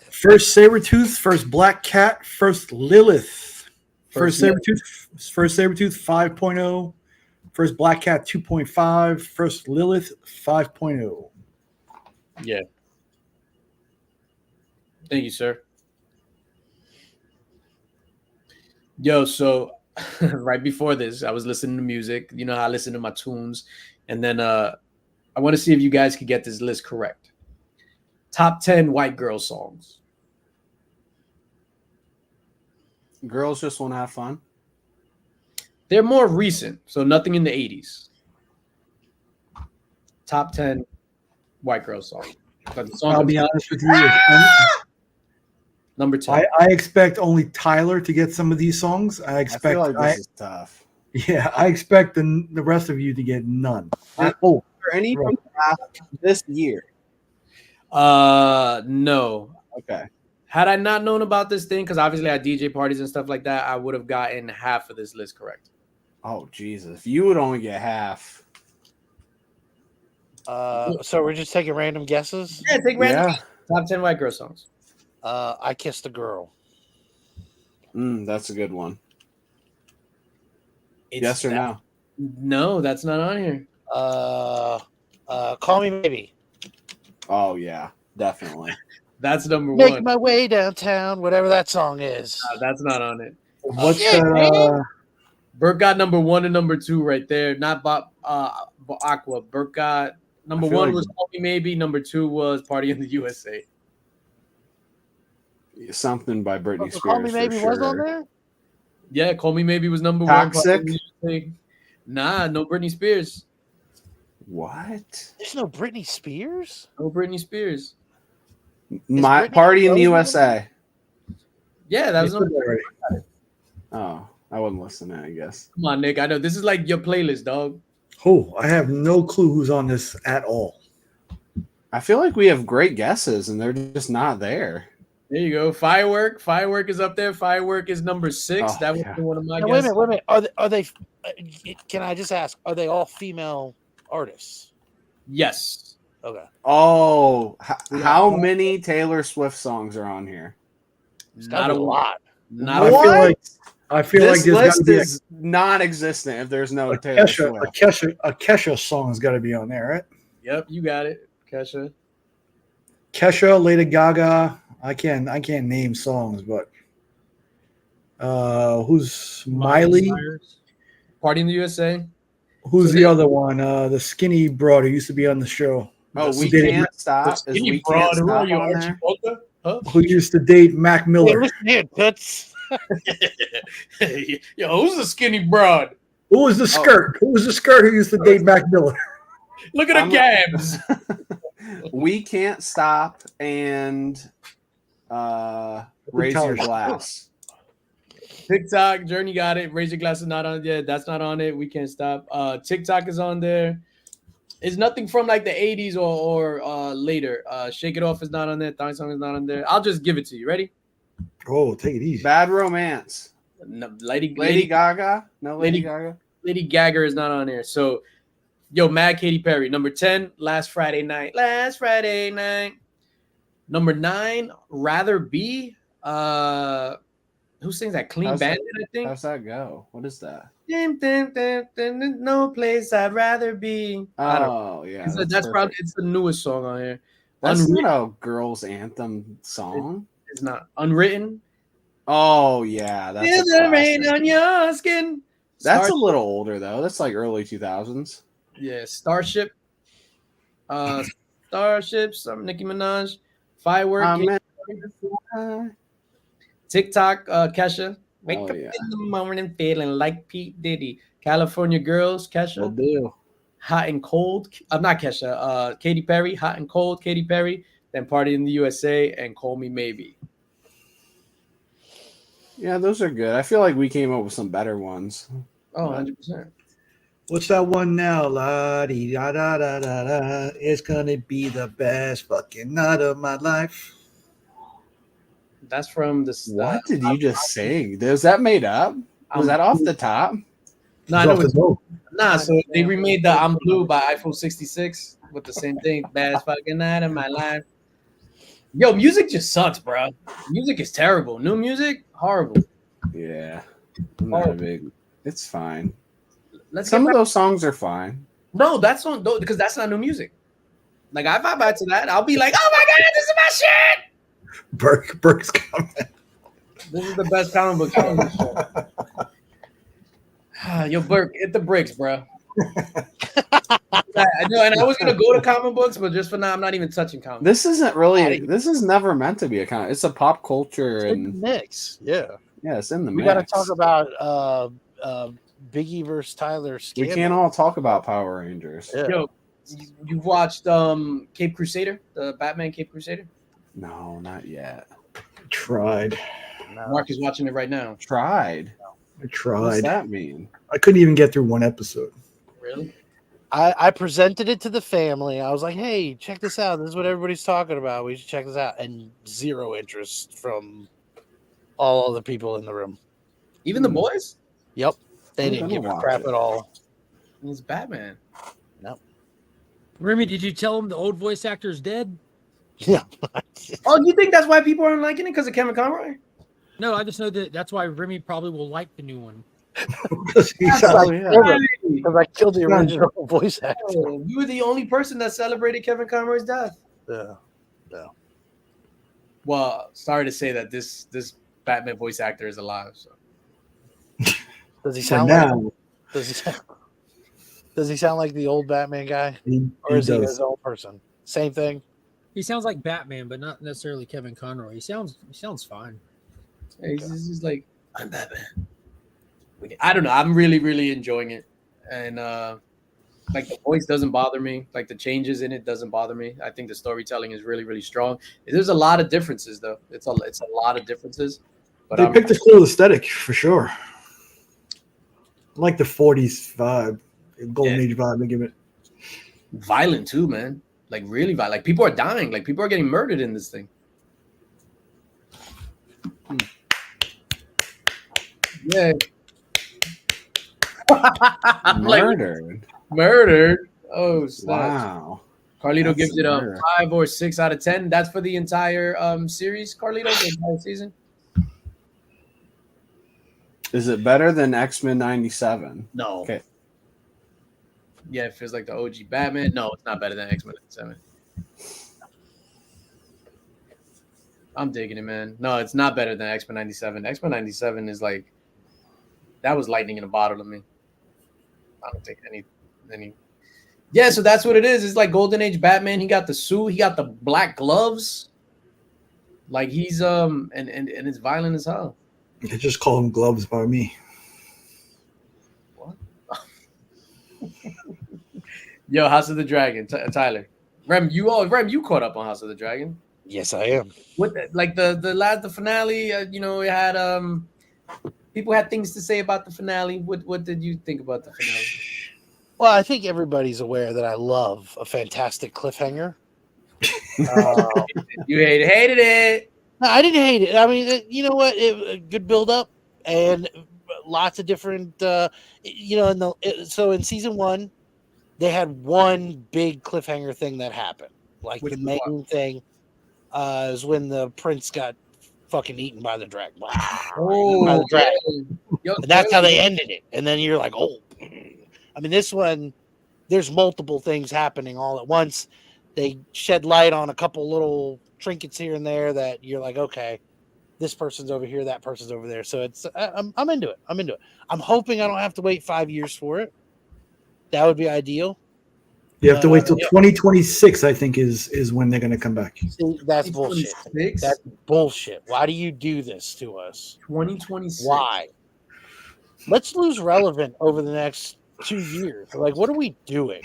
first Sabretooth, first Black Cat, first Lilith. First Sabretooth 5.0, first Black Cat 2.5, first Lilith 5.0. Yeah. Thank you, sir. Yo, so right before this, I was listening to music. You know how I listen to my tunes. And then I want to see if you guys could get this list correct. Top 10 white girl songs. Girls just want to have fun. They're more recent, so nothing in the 80s. Top 10 white girl songs. But the song I'll be honest with you. Number 10. I expect only Tyler to get some of these songs. I expect. I feel like this is tough. Yeah, I expect the rest of you to get none. For any from this year? No. Okay. Had I not known about this thing, because obviously I DJ parties and stuff like that, I would have gotten half of this list correct. Oh, Jesus. You would only get half. So we're just taking random guesses? Yeah, take random. Top 10 white girl songs. I Kissed a Girl. That's a good one. Yes or no? No, that's not on here. Call Me Maybe. Oh, yeah. Definitely. That's number Make one. My Way Downtown, whatever that song is. That's not on it. What's Bert got number 1 and number 2 right there. Not Bob Aqua. Bert got number 1 was Call Me Maybe. Number 2 was Party in the USA. Something by Britney Spears. Call Me Maybe was on there? Yeah, Call Me Maybe was number Toxic? 1. Nah, no Britney Spears. What? There's no Britney Spears? No Britney Spears. My Party in the USA. Yeah, that was Oh, I wasn't listening, I guess. Come on, Nick. I know this is like your playlist, dog. Oh, I have no clue who's on this at all. I feel like we have great guesses and they're just not there. There you go. Firework. Firework is up there. Firework is number 6. Oh, That was yeah. one of my Now, guesses. wait a minute. Are they? Can I just ask? Are they all female artists? Yes. Okay. Oh, how many Taylor Swift songs are on here? It's gotta be a lot. Not I a feel like I feel This like there's got to list be is non-existent if there's no a Taylor Kesha, Swift. a Kesha song has got to be on there, right? Yep, you got it, Kesha. Kesha, Lady Gaga. I can't name songs, but who's Miley? Cyrus. Party in the USA. Who's So the they- other one? The skinny broad who used to be on the show. Oh, Who We dated- Can't Stop. Is Skinny We broad, Can't who are Stop you, on Archie there? Bunker? Huh? Who used to date Mac Hey, Miller? listen here, toots. Yo, who's the skinny broad? Who was the skirt? Who was the skirt who used to date Mac Miller? Look at the gabs. We Can't Stop and Raise Your Glass. TikTok, Journey got it. Raise Your Glass is not on. Yeah, that's not on it. We Can't Stop. TikTok is on there. It's nothing from like the 80s or later. Shake It Off is not on there. Thong Song is not on there. I'll just give it to you. Ready? Oh, take it easy. Bad Romance. No, Lady Gaga. No, Lady Gaga. Lady Gaga is not on there. So, yo, Mad Katy Perry. Number 10, Last Friday Night. Last Friday Night. Number 9, Rather Be. Who sings that? Clean Bandit, I think. How's that go? What is that? No place I'd rather be. Oh, yeah. That's probably it's the newest song on here. That's not a girl's anthem song. It's not. Unwritten. Oh, yeah. That's Feel a the rain classic. on your skin. That's a little older, though. That's like early 2000s. Yeah, Starship. Starship, some Nicki Minaj. Firework. TikTok, Kesha. Wake up in the morning feeling like Pete Diddy. California Girls, Kesha. Will do. Hot and Cold. I'm not Kesha. Katy Perry. Hot and Cold, Katy Perry. Then Party in the USA and Call Me Maybe. Yeah, those are good. I feel like we came up with some better ones. Oh, 100%. What's that one now? La di da da da da da. It's gonna be the best fucking night of my life. That's from the. What did you just say? Was that made up? Was that off the top? Nah, so they remade the I'm Blue by iPhone 66 with the same thing. Best fucking night of my life. Yo, music just sucks, bro. Music is terrible. New music, horrible. Yeah. I'm not a big. It's fine. Let's Some get of back- those songs are fine. No, that's on because that's not new music. Like I vibe out to that. I'll be like, oh my god, this is my shit. Burke's coming. This is the best comic book comic show. Yo, Burke, hit the bricks, bro. I know, and I was gonna go to comic books, but just for now, I'm not even touching comics. This isn't really. This is never meant to be a kind. It's a pop culture It's in and the mix. Yeah. yeah, it's in the We mix. got to talk about Biggie versus Tyler. We can't all talk about Power Rangers. Yeah. Yo, you watched Cape Crusader, the Batman Cape Crusader? No, not yet. Tried. Mark is watching it right now. Tried. I What does tried. that mean? I couldn't even get through one episode. Really? I presented it to the family. I was like, hey, check this out. This is what everybody's talking about. We should check this out. And zero interest from all of the people in the room. Even the boys? Yep. They I'm didn't gonna give a watch crap it. at all. It's Batman. No. Remy, did you tell him the old voice actor is dead? Yeah. Oh, you think that's why people aren't liking it because of Kevin Conroy? No, I just know that's why Remy probably will like the new one. Because I killed the original voice actor. Oh, you were the only person that celebrated Kevin Conroy's death. Yeah. Yeah. Well, sorry to say that this Batman voice actor is alive. So Does he For sound now, like does he sound like the old Batman guy? he Or is he does. his own person? Same thing. He sounds like Batman, but not necessarily Kevin Conroy. He sounds fine. he's just like, I'm Batman. I don't know. I'm really, really enjoying it, and like the voice doesn't bother me. Like the changes in it doesn't bother me. I think the storytelling is really, really strong. There's a lot of differences, though. It's a lot of differences. But They picked a cool aesthetic for sure. I like the 40s vibe, golden age vibe they give it. violent too, man. Like really violent. Like people are dying. Like people are getting murdered in this thing. Yeah. Murdered. Murdered. Oh, snap. Wow. Carlito That's gives it a murder. 5 or 6 out of 10. That's for the entire series, Carlito, the entire season. Is it better than X-Men 97? No. Okay. Yeah, it feels like the OG Batman. No, it's not better than X-Men 97. I'm digging it, man. No, it's not better than X-Men 97. X-Men 97 is like, that was lightning in a bottle to me. I don't think any. Yeah, so that's what it is. It's like Golden Age Batman. He got the suit. He got the black gloves. Like he's and it's violent as hell. They just call them gloves by me. What? Yo, House of the Dragon, Tyler. Rem, you caught up on House of the Dragon. Yes, I am. What like the finale? It had people had things to say about the finale. What did you think about the finale? Well, I think everybody's aware that I love a fantastic cliffhanger. You hated it. No, I didn't hate it. I mean, you know what? Good build up and lots of different. So in season 1, they had one big cliffhanger thing that happened. Like the main thing is when the prince got fucking eaten by the dragon. By the dragon. Yo, and that's how they ended it. And then you're like, oh. I mean, this one, there's multiple things happening all at once. They shed light on a couple little trinkets here and there that you're like, okay, this person's over here, that person's over there. So it's I'm into it. I'm hoping I don't have to wait 5 years for it. That would be ideal. You have to wait till 2026, I think, is when they're going to come back. See, that's bullshit. That's bullshit. Why do you do this to us? 2026. Why? Let's lose relevant over the next 2 years. Like, what are we doing?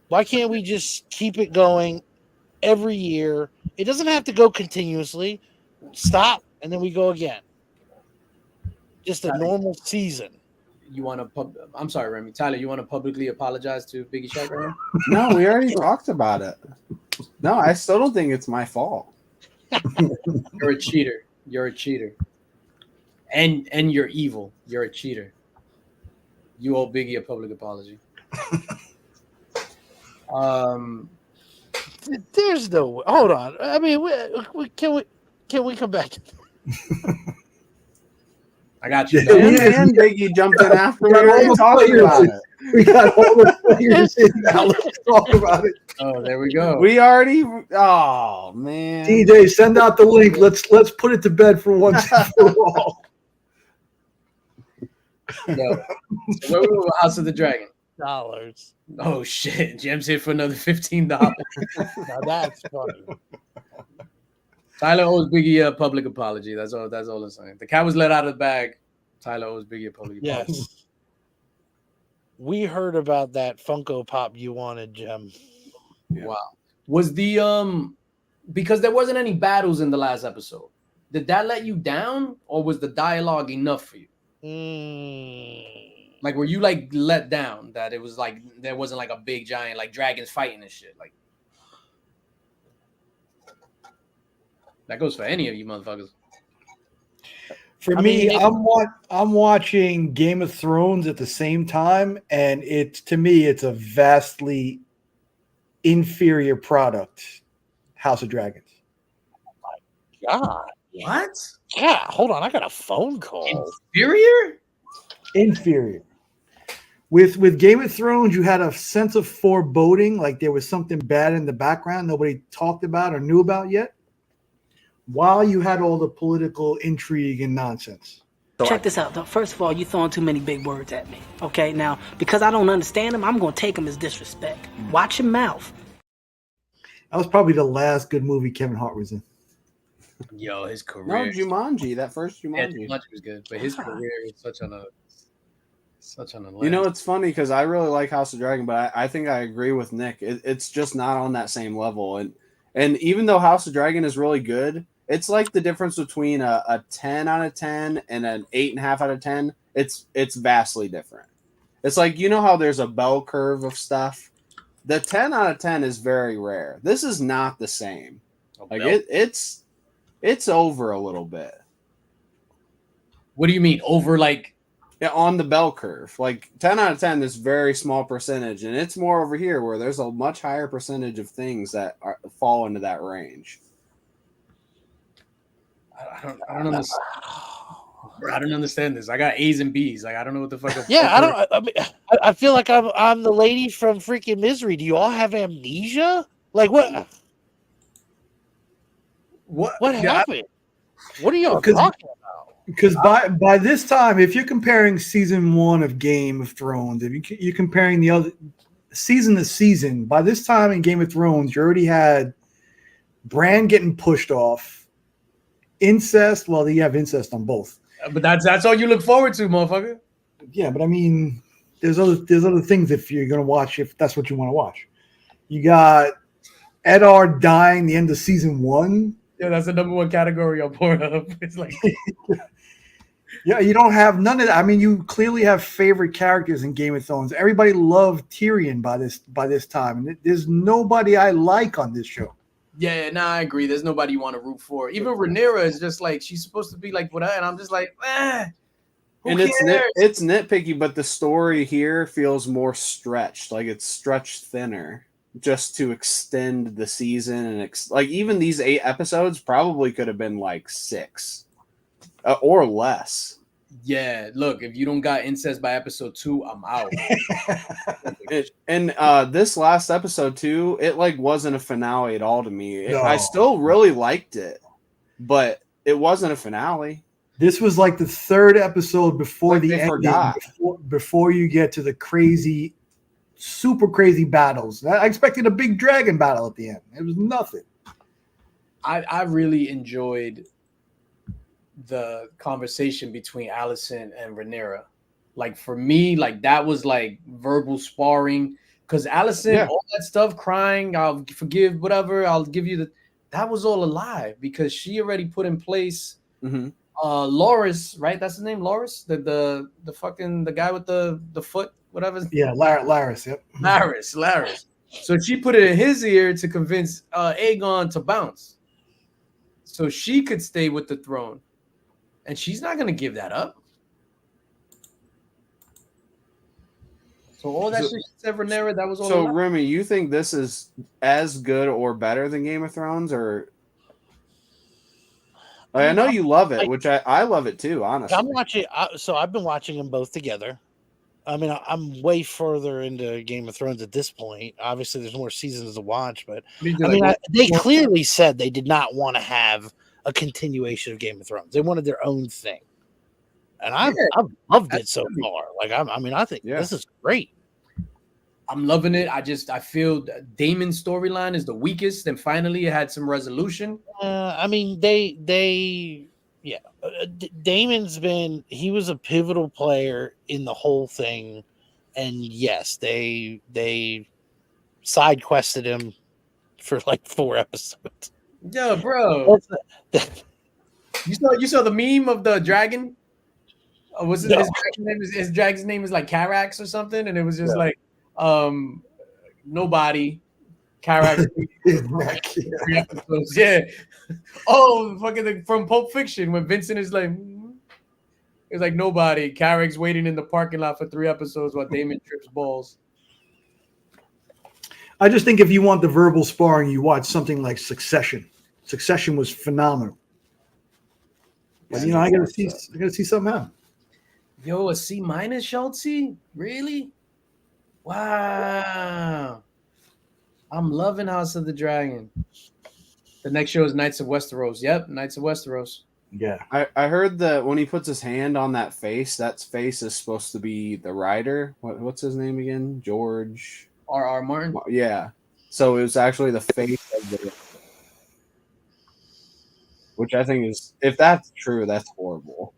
Why can't we just keep it going every year? It doesn't have to go continuously. Stop, and then we go again. Just a normal season. You want to? I'm sorry, Remy. Tyler, you want to publicly apologize to Biggie Shaq right now? No, we already talked about it. No, I still don't think it's my fault. You're a cheater. You're a cheater. And you're evil. You're a cheater. You owe Biggie a public apology. There's no way. Hold on. I mean, can we come back? I got you. And Biggie jumped in after we already talked about it. We got all the players in now. Let's talk about it. Oh, there we go. We already. Oh man. DJ, send out the link. Let's put it to bed for once and for all. No. So where we were with House of the Dragon. $. Oh shit! Jem's here for another $15. Now that's funny. Tyler owes Biggie a public apology. That's all I'm saying. The cat was let out of the bag. Tyler owes Biggie a public apology. Yes. We heard about that Funko Pop you wanted, Jem. Yeah. Wow. Was the because there wasn't any battles in the last episode. Did that let you down, or was the dialogue enough for you? Like, were you like let down that it was like there wasn't like a big giant like dragons fighting and shit? Like that goes for any of you motherfuckers. For me, I'm watching Game of Thrones at the same time, and to me it's a vastly inferior product. House of Dragons. Oh my God! What? Yeah, hold on. I got a phone call. Inferior. With Game of Thrones, you had a sense of foreboding, like there was something bad in the background nobody talked about or knew about yet, while you had all the political intrigue and nonsense. Check this out, though. First of all, you're throwing too many big words at me. Okay, now, because I don't understand them, I'm going to take them as disrespect. Watch your mouth. That was probably the last good movie Kevin Hart was in. Yo, his career. No, Jumanji. That first Jumanji. Yeah, Jumanji was good, but his career is such on a. You know, it's funny because I really like House of Dragon, but I think I agree with Nick. It's just not on that same level. And even though House of Dragon is really good, it's like the difference between a 10 out of 10 and an 8.5 out of 10. It's vastly different. It's like, you know how there's a bell curve of stuff? The 10 out of 10 is very rare. This is not the same. Like it's over a little bit. What do you mean over like? Yeah, on the bell curve, like 10 out of 10 is very small percentage, and it's more over here where there's a much higher percentage of things that fall into that range. I don't understand. Bro, I don't understand this. I got A's and B's. Like I don't know what the fuck. Yeah, I feel like I'm the lady from freaking Misery. Do you all have amnesia? Like what? What happened? What are y'all talking about? Because by this time, if you're comparing season 1 of Game of Thrones, if you're comparing the other season to season, by this time in Game of Thrones, you already had Bran getting pushed off, incest. Well, you have incest on both. But that's all you look forward to, motherfucker. Yeah, but I mean, there's other things if you're gonna watch, if that's what you want to watch. You got Eddard dying the end of season 1. Yeah, that's the number 1 category on Pornhub. It's like, yeah, you don't have none of that. I mean, you clearly have favorite characters in Game of Thrones. Everybody loved Tyrion by this time, and there's nobody I like on this show. yeah, no, I agree. There's nobody you want to root for. Even Rhaenyra is just like she's supposed to be like whatever, and I'm just like, who And cares? it's nitpicky, but the story here feels more stretched, like it's stretched thinner, just to extend the season and like even these 8 episodes probably could have been like 6 or less. Yeah, look, if you don't got incest by episode 2, I'm out. And this last episode too, it like wasn't a finale at all to me. No. I still really liked it, but it wasn't a finale. This was like the 3rd episode before Like the they ending, forgot. before you get to the crazy, super crazy battles. I expected a big dragon battle at the end. It was nothing. I really enjoyed the conversation between Allison and Rhaenyra. Like for me, like that was like verbal sparring. Because Allison, all that stuff, crying, I'll forgive, whatever, I'll give you that was all a lie because she already put in place Loris, right? That's his name, Loris? The fucking the guy with the foot, whatever. Yeah, Laris, yep. Laris. So she put it in his ear to convince Aegon to bounce. So she could stay with the throne. And she's not gonna give that up. So all that shit she said for Rhaenyra, that was all. So Remy, you think this is as good or better than Game of Thrones, or I know you love it, which I love it too, honestly. I'm watching. So I've been watching them both together. I mean, I'm way further into Game of Thrones at this point. Obviously, there's more seasons to watch, but they clearly said they did not want to have a continuation of Game of Thrones. They wanted their own thing, and I've loved it so far. Like, I think this is great. I'm loving it. I feel Damon's storyline is the weakest, and finally it had some resolution. I mean, Damon's he was a pivotal player in the whole thing, and yes, they side quested him for like 4 episodes. Yeah, bro. You saw the meme of the dragon? Was it his dragon's name is like Carax or something, and it was just like nobody. Carax. Yeah. Oh, fucking from Pulp Fiction when Vincent is like, it's like nobody. Carrick's waiting in the parking lot for 3 episodes while Damon trips balls. I just think if you want the verbal sparring, you watch something like Succession. Succession was phenomenal. But I gotta see something happen. Yo, a C-, Schultzy? Really? Wow. I'm loving House of the Dragon. The next show is Knights of Westeros. Yep, Knights of Westeros. Yeah. I heard that when he puts his hand on that face is supposed to be the writer. What's his name again? George R.R. Martin? Yeah. So it was actually the face of the... Which I think is... If that's true, that's horrible.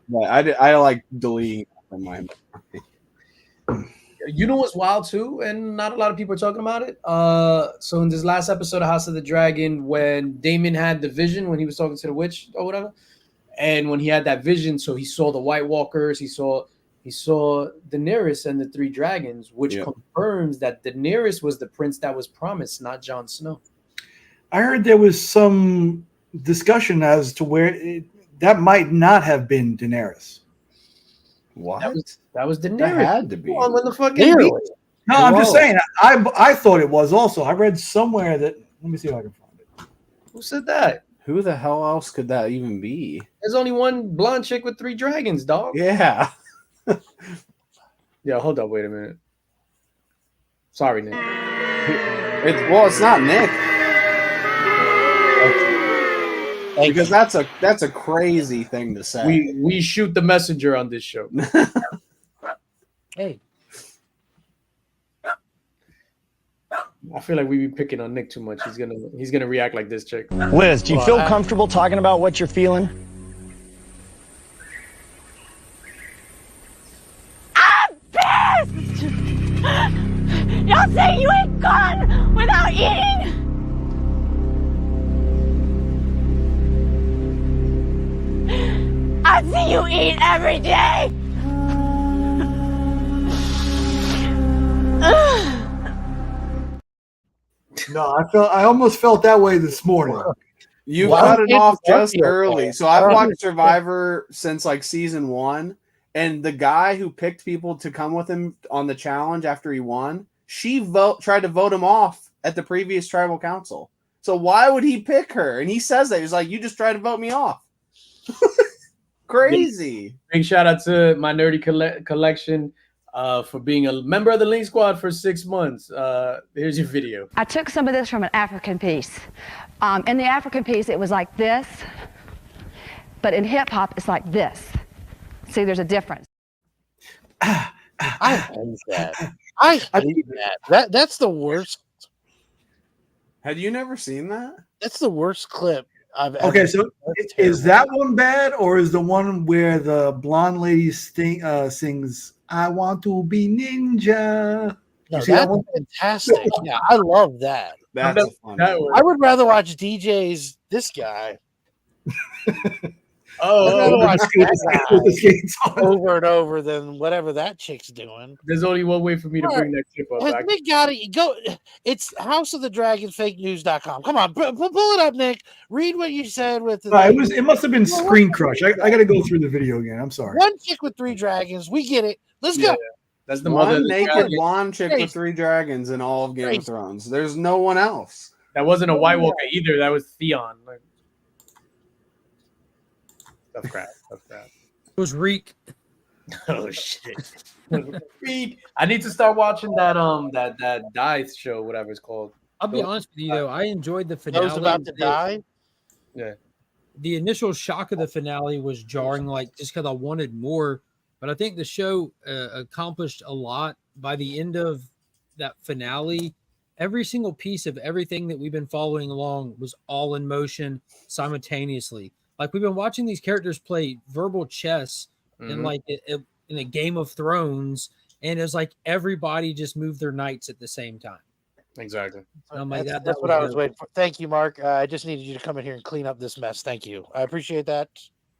But I like deleting from my memory. You know what's wild too, and not a lot of people are talking about it. So in this last episode of House of the Dragon, when Daemon had the vision when he was talking to the witch or whatever, and when he had that vision, so he saw the White Walkers, he saw Daenerys and the 3 dragons, which confirms that Daenerys was the prince that was promised, not Jon Snow. I heard there was some discussion as to where that might not have been Daenerys. What? That was Daenerys. That had to be. When the fucking No, I'm just saying. I thought it was also. I read somewhere that. Let me see if I can find it. Who said that? Who the hell else could that even be? There's only one blonde chick with 3 dragons, dog. Yeah. Yeah, hold up, wait a minute. Sorry, Nick. It's not Nick. Because that's a crazy thing to say. We shoot the messenger on this show. Hey. I feel like we be picking on Nick too much. He's gonna react like this chick. Liz, do you feel comfortable talking about what you're feeling? I'm pissed! Y'all say you ain't gone without eating? I see you eat every day! No, I almost felt that way this morning. You cut it off just early. So I've watched Survivor since like season 1, and the guy who picked people to come with him on the challenge after he won, she tried to vote him off at the previous tribal council. So why would he pick her? And he says that he's like, "You just tried to vote me off." Crazy. Big shout out to my nerdy collection for being a member of the Link Squad for 6 months. Here's your video. I took some of this from an African piece. In the African piece, it was like this, but in hip hop, it's like this. See, there's a difference. I hate that. I hate that. That's the worst. Had you never seen that? That's the worst clip I've ever Okay, so is that one bad, or is the one where the blonde lady sings "I want to be ninja"? No, that's fantastic. Yeah, I love that. That's funny. I would rather watch DJ's this guy. With the skates on. Over and over than whatever that chick's doing. There's only one way for me to bring that clip up. Has Nick got it? Go. It's House of the Dragon fakenews.com. Come on, pull it up, Nick. Read what you said with the It must have been Screen Crush. I got to go through the video again. I'm sorry. One chick with 3 dragons. We get it. Let's go. That's the one mother naked blonde chick with 3 dragons in all of Game of Thrones. There's no one else. That wasn't a White Walker either. That was Theon. Tough crap. It was Reek. Oh shit. Reek. I need to start watching that that Dice show, whatever it's called. I'll be honest with you though, I enjoyed the finale. Those about to die. Yeah. The initial shock of the finale was jarring, like just because I wanted more. But I think the show accomplished a lot. By the end of that finale, every single piece of everything that we've been following along was all in motion simultaneously. Like we've been watching these characters play verbal chess in like in a Game of Thrones, and it's like everybody just moved their knights at the same time. Exactly. And I'm like, that's what I was waiting for. Thank you, Mark. I just needed you to come in here and clean up this mess. Thank you. I appreciate that.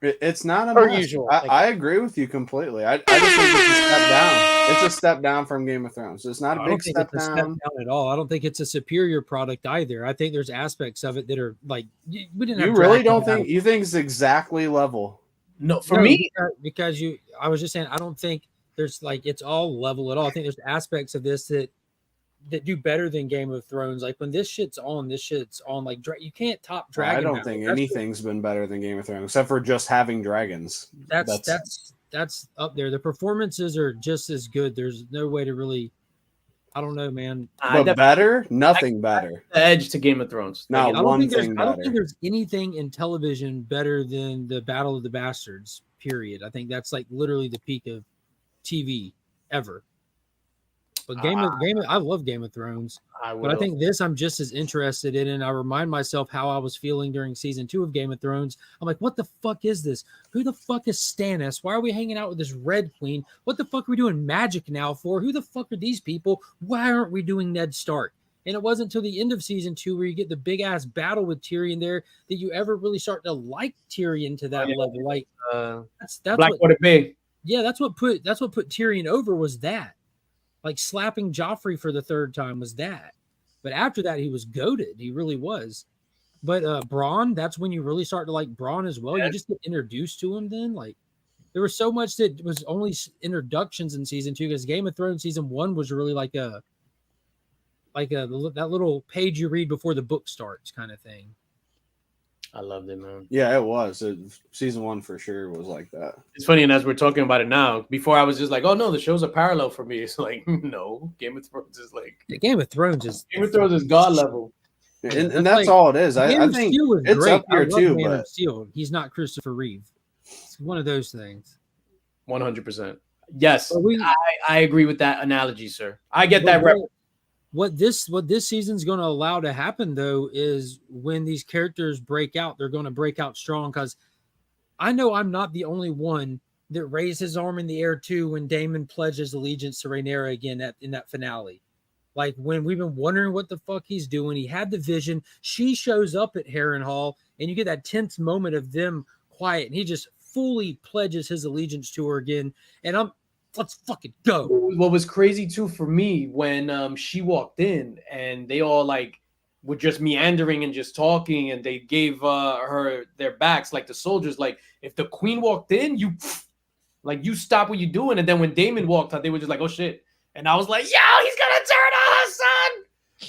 It's not a Per mess. usual. I agree with you completely. I just think it's a step down. It's a step down from Game of Thrones. It's not a big step down At all. I don't think it's a superior product either. I think there's aspects of it that are like we didn't. You really don't think you think it's exactly level? No, for me, because I was just saying I don't think there's like it's all level at all. I think there's aspects of this that do better than Game of Thrones. Like when this shit's on. Like you can't top Dragon. I don't think anything's been better than Game of Thrones except for just having dragons. That's up there. The performances are just as good. There's no way to really. I don't know, man. But better? Nothing better. The edge to Game of Thrones. Not one thing better. I don't think there's anything in television better than the Battle of the Bastards. Period. I think that's like literally the peak of TV ever. But I love Game of Thrones. But I think this I'm just as interested in, and I remind myself how I was feeling during season 2 of Game of Thrones. I'm like, what the fuck is this? Who the fuck is Stannis? Why are we hanging out with this Red Queen? What the fuck are we doing magic now for? Who the fuck are these people? Why aren't we doing Ned Stark? And it wasn't until the end of season 2 where you get the big ass battle with Tyrion there that you ever really start to like Tyrion to that level. Like that's Blackwater Bay. Yeah, that's what put Tyrion over was that. Like slapping Joffrey for the 3rd time was that. But after that, he was goated. He really was. But Bronn, that's when you really start to like Bronn as well. You just get introduced to him then. Like there was so much that was only introductions in season 2 because Game of Thrones season 1 was really like that little page you read before the book starts kind of thing. I loved it, man. Yeah, it was. Season 1 for sure was like that. It's funny, and as we're talking about it now, before I was just like, oh no, the shows are parallel for me. It's like, no, Game of Thrones is like Game of Thrones is God level. And that's all it is. I think it's up here too, Man but of Steel. He's not Christopher Reeve. It's one of those things. 100%. Yes, I agree with that analogy, sir. I get that. What this season's going to allow to happen, though, is when these characters break out, they're going to break out strong. Because I know I'm not the only one that raised his arm in the air too when Daemon pledged his allegiance to Rhaenyra again in that finale. Like when we've been wondering what the fuck he's doing, he had the vision. She shows up at Harrenhal, and you get that tense moment of them quiet, and he just fully pledges his allegiance to her again. And let's fucking go. What was crazy too for me when she walked in and they all like were just meandering and just talking, and they gave her their backs like the soldiers. Like if the queen walked in, you stop what you're doing. And then when Daemon walked out, they were just like, oh shit. And I was like, yo, he's gonna turn on her son.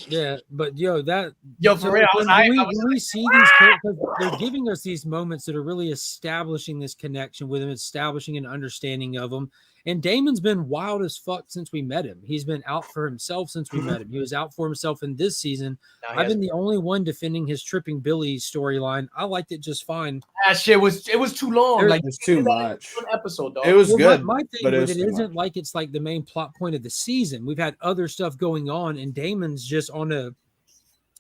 Yeah, but for real, when we see these characters, they're giving us these moments that are really establishing this connection with him, establishing an understanding of him. And Damon's been wild as fuck since we met him. He's been out for himself since we met him. He was out for himself in this season. I've been the only one defending his tripping Billy storyline. I liked it just fine. That shit was too long. Like it's too much. One episode, dog. It was good. My thing but with it isn't like it's like the main plot point of the season. We've had other stuff going on, and Damon's just on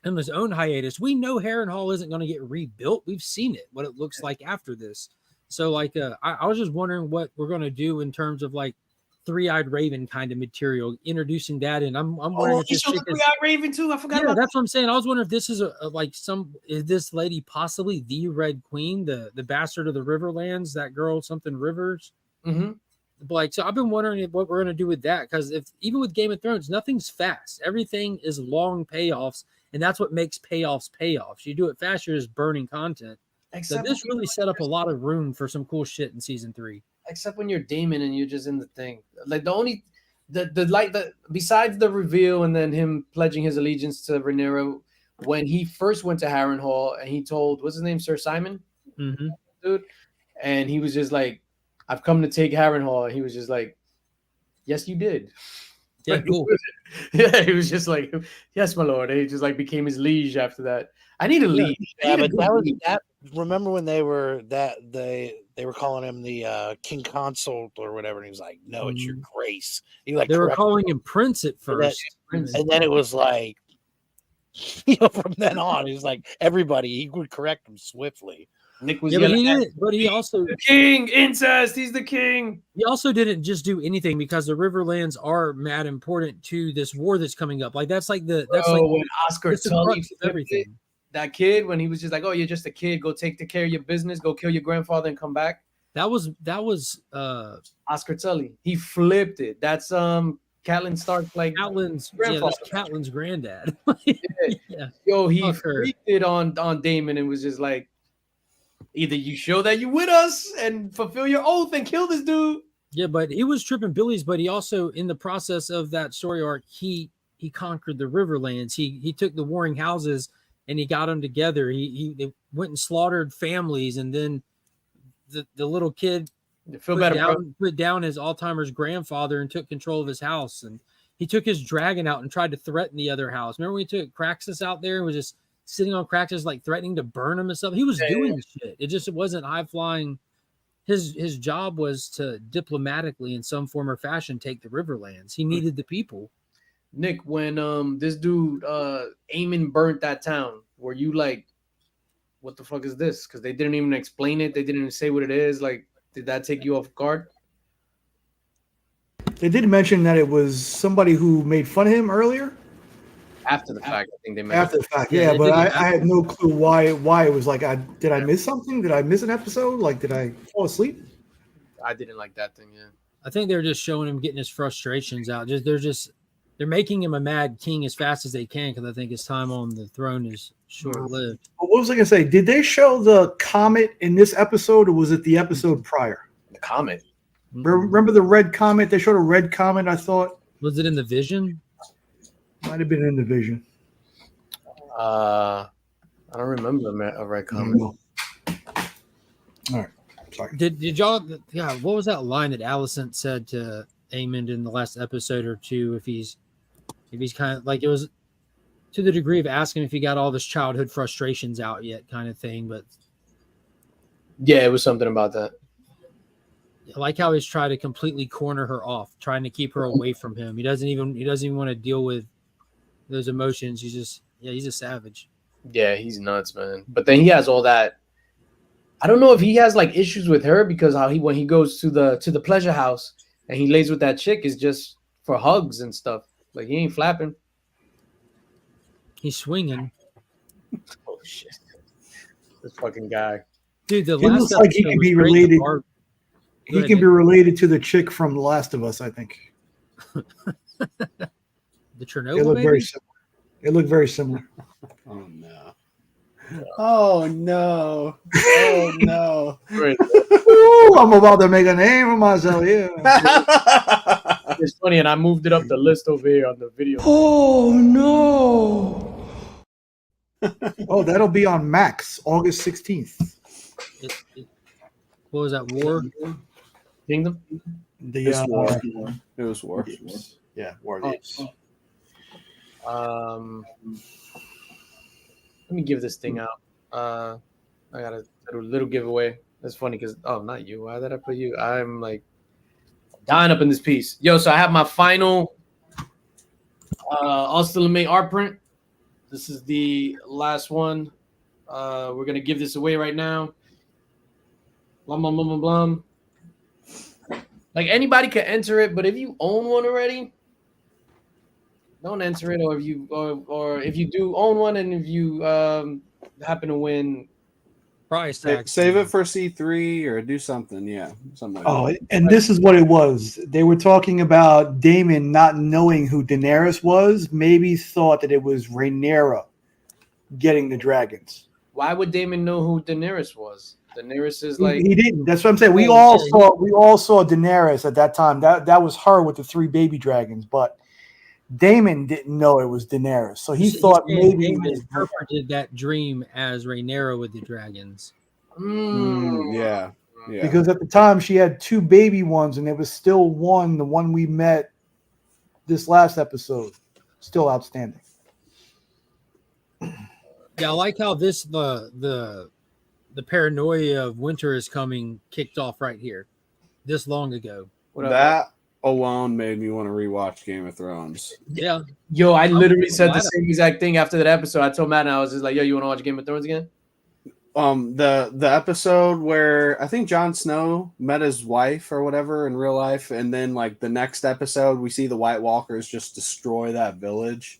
his own hiatus. We know Harrenhal isn't going to get rebuilt. We've seen it, what it looks like after this. So, like, I was just wondering what we're going to do in terms of, like, Three-Eyed Raven kind of material, introducing that. And I'm wondering if this chick is Three-Eyed Raven, too? I forgot about that's what I'm saying. I was wondering if this is is this lady possibly the Red Queen, the bastard of the Riverlands, that girl, something Rivers? Mm-hmm. Like, so I've been wondering what we're going to do with that. Because even with Game of Thrones, nothing's fast. Everything is long payoffs. And that's what makes payoffs payoffs. You do it fast, you're just burning content. So this really set up a lot of room for some cool shit in season 3. Except when you're Daemon and you're just in the thing. Like besides the reveal and then him pledging his allegiance to Rhaenyra, when he first went to Harrenhal and he told, what's his name, Sir Simon? Mm-hmm. Dude. And he was just like, I've come to take Harrenhal. And he was just like, yes, you did. Yeah, cool. Yeah, he was just like, yes, my lord. And he just like became his liege after that. I need a liege. Yeah, but that was that. Remember when they were calling him the King Consort or whatever, and he was like, "No, it's your grace." They were calling him Prince at first, and then it was like, from then on, he was like everybody. He would correct him swiftly. Nick was but he also the king incest. He's the king. He also didn't just do anything because the Riverlands are mad important to this war that's coming up. Like that's like when Oscar Tully everything. That kid, when he was just like, "Oh, you're just a kid. Go take care of your business. Go kill your grandfather and come back." That was Oscar Tully. He flipped it. That's Catelyn Stark, like Catelyn's grandfather. Yeah, Catelyn's granddad. Yeah. Yo, he freaked it on Daemon and was just like, either you show that you with us and fulfill your oath and kill this dude. Yeah, but he was tripping Billy's, but he also, in the process of that story arc, he conquered the Riverlands. He took the warring houses and he got them together. They went and slaughtered families, and then the little kid put down his Alzheimer's grandfather and took control of his house. And he took his dragon out and tried to threaten the other house. Remember when he took Craxus out there and was just sitting on Craxus, like threatening to burn him and stuff? He was doing shit. It wasn't high flying. His job was to diplomatically, in some form or fashion, take the Riverlands. He needed the people. Nick, when this dude Aemon burnt that town, were you like, what the fuck is this? Because they didn't even explain it. They didn't even say what it is. Like, did that take you off guard? They did mention that it was somebody who made fun of him earlier. After the fact, I think they mentioned. After the fact, yeah, but I had no clue why it was like, did I miss something? Did I miss an episode? Like, did I fall asleep? I didn't like that thing, yeah. I think they're just showing him getting his frustrations out. They're making him a mad king as fast as they can because I think his time on the throne is short-lived. What was I going to say? Did they show the comet in this episode, or was it the episode prior? The comet. Remember the red comet? They showed a red comet, I thought. Was it in the vision? Might have been in the vision. I I don't remember a red comment. No. All right. Sorry. Did y'all? Yeah, what was that line that Allison said to Amond in the last episode or two? If he's kind of like, it was to the degree of asking if he got all his childhood frustrations out yet, kind of thing. But yeah, it was something about that. I like how he's trying to completely corner her off, trying to keep her away from him. He doesn't even want to deal with those emotions. He's a savage. Yeah, he's nuts, man. But then he has all that. I don't know if he has like issues with her because when he goes to the pleasure house and he lays with that chick is just for hugs and stuff. Like he ain't flapping. He's swinging. Oh shit! This fucking guy, dude. The He last looks like he can be related. He can be related to the chick from The Last of Us, I think. The Chernobyl. They look baby? very similar. They look very similar. Oh no! Oh no! Oh no! Ooh, I'm about to make a name for myself here. It's funny, and I moved it up the list over here on the video. Oh no! Oh, that'll be on Max August 16th. What was that? War Kingdom. The War. It was War. Yeah, War. Let me give this thing out. I got a little giveaway. That's funny because not you. Why did I put you? I'm like dying up in this piece. Yo, so I have my final Austin LeMay art print. This is the last one. We're gonna give this away right now. Blum blum blum blum blum. Like anybody can enter it, but if you own one already, don't enter it. Or if you do own one, and if you happen to win price tag, save it for C3 or do something. Yeah, something. Like that. And this is what it was. They were talking about Daemon not knowing who Daenerys was. Maybe thought that it was Rhaenyra getting the dragons. Why would Daemon know who Daenerys was? Daenerys is like he didn't. That's what I'm saying. We all saw Daenerys at that time. That was her with the 3 baby dragons, but Daemon didn't know it was Daenerys, so he thought maybe Daemon interpreted that dream as Rhaenyra with the dragons. Yeah. Because at the time she had 2 baby ones, and there was still one, the one we met this last episode, still outstanding. Yeah, I like how this the paranoia of winter is coming kicked off right here, this long ago. That alone made me want to rewatch Game of Thrones. Yeah. Yo, I literally said the same exact thing after that episode. I told Matt, and I was just like, yo, you want to watch Game of Thrones again? The episode where I think Jon Snow met his wife or whatever in real life, and then like the next episode we see the White Walkers just destroy that village.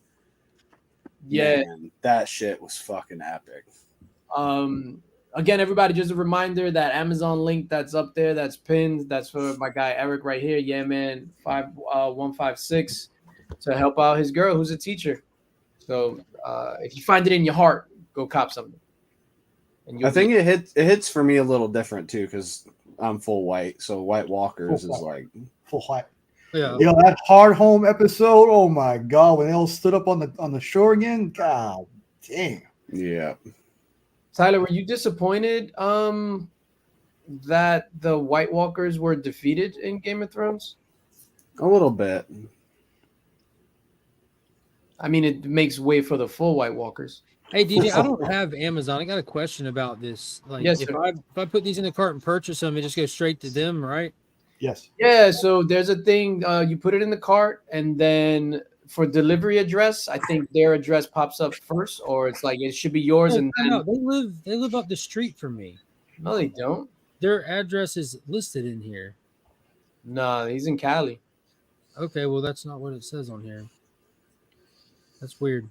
Yeah. Man, that shit was fucking epic. Again, everybody, just a reminder that Amazon link that's up there, that's pinned, that's for my guy Eric right here. Yeah, man, 5156 to help out his girl who's a teacher. So if you find it in your heart, go cop something. And I think it hits for me a little different too because I'm full white, so White Walkers is like full white. Yeah. Yo, that Hard Home episode. Oh my god, when they all stood up on the shore again. God damn. Yeah. Tyler, were you disappointed that the White Walkers were defeated in Game of Thrones? A little bit. I mean, it makes way for the full White Walkers. Hey, DJ, I don't have Amazon. I got a question about this. Like, Yes, if sir. I put these in the cart and purchase them, it just goes straight to them, right? Yes. Yeah, so there's a thing, you put it in the cart, and then for delivery address, I think their address pops up first, or it's like it should be yours. Oh, And no, they live up the street from me. No, they don't. Their address is listed in here. No, he's in Cali. Okay, well, that's not what it says on here. That's weird.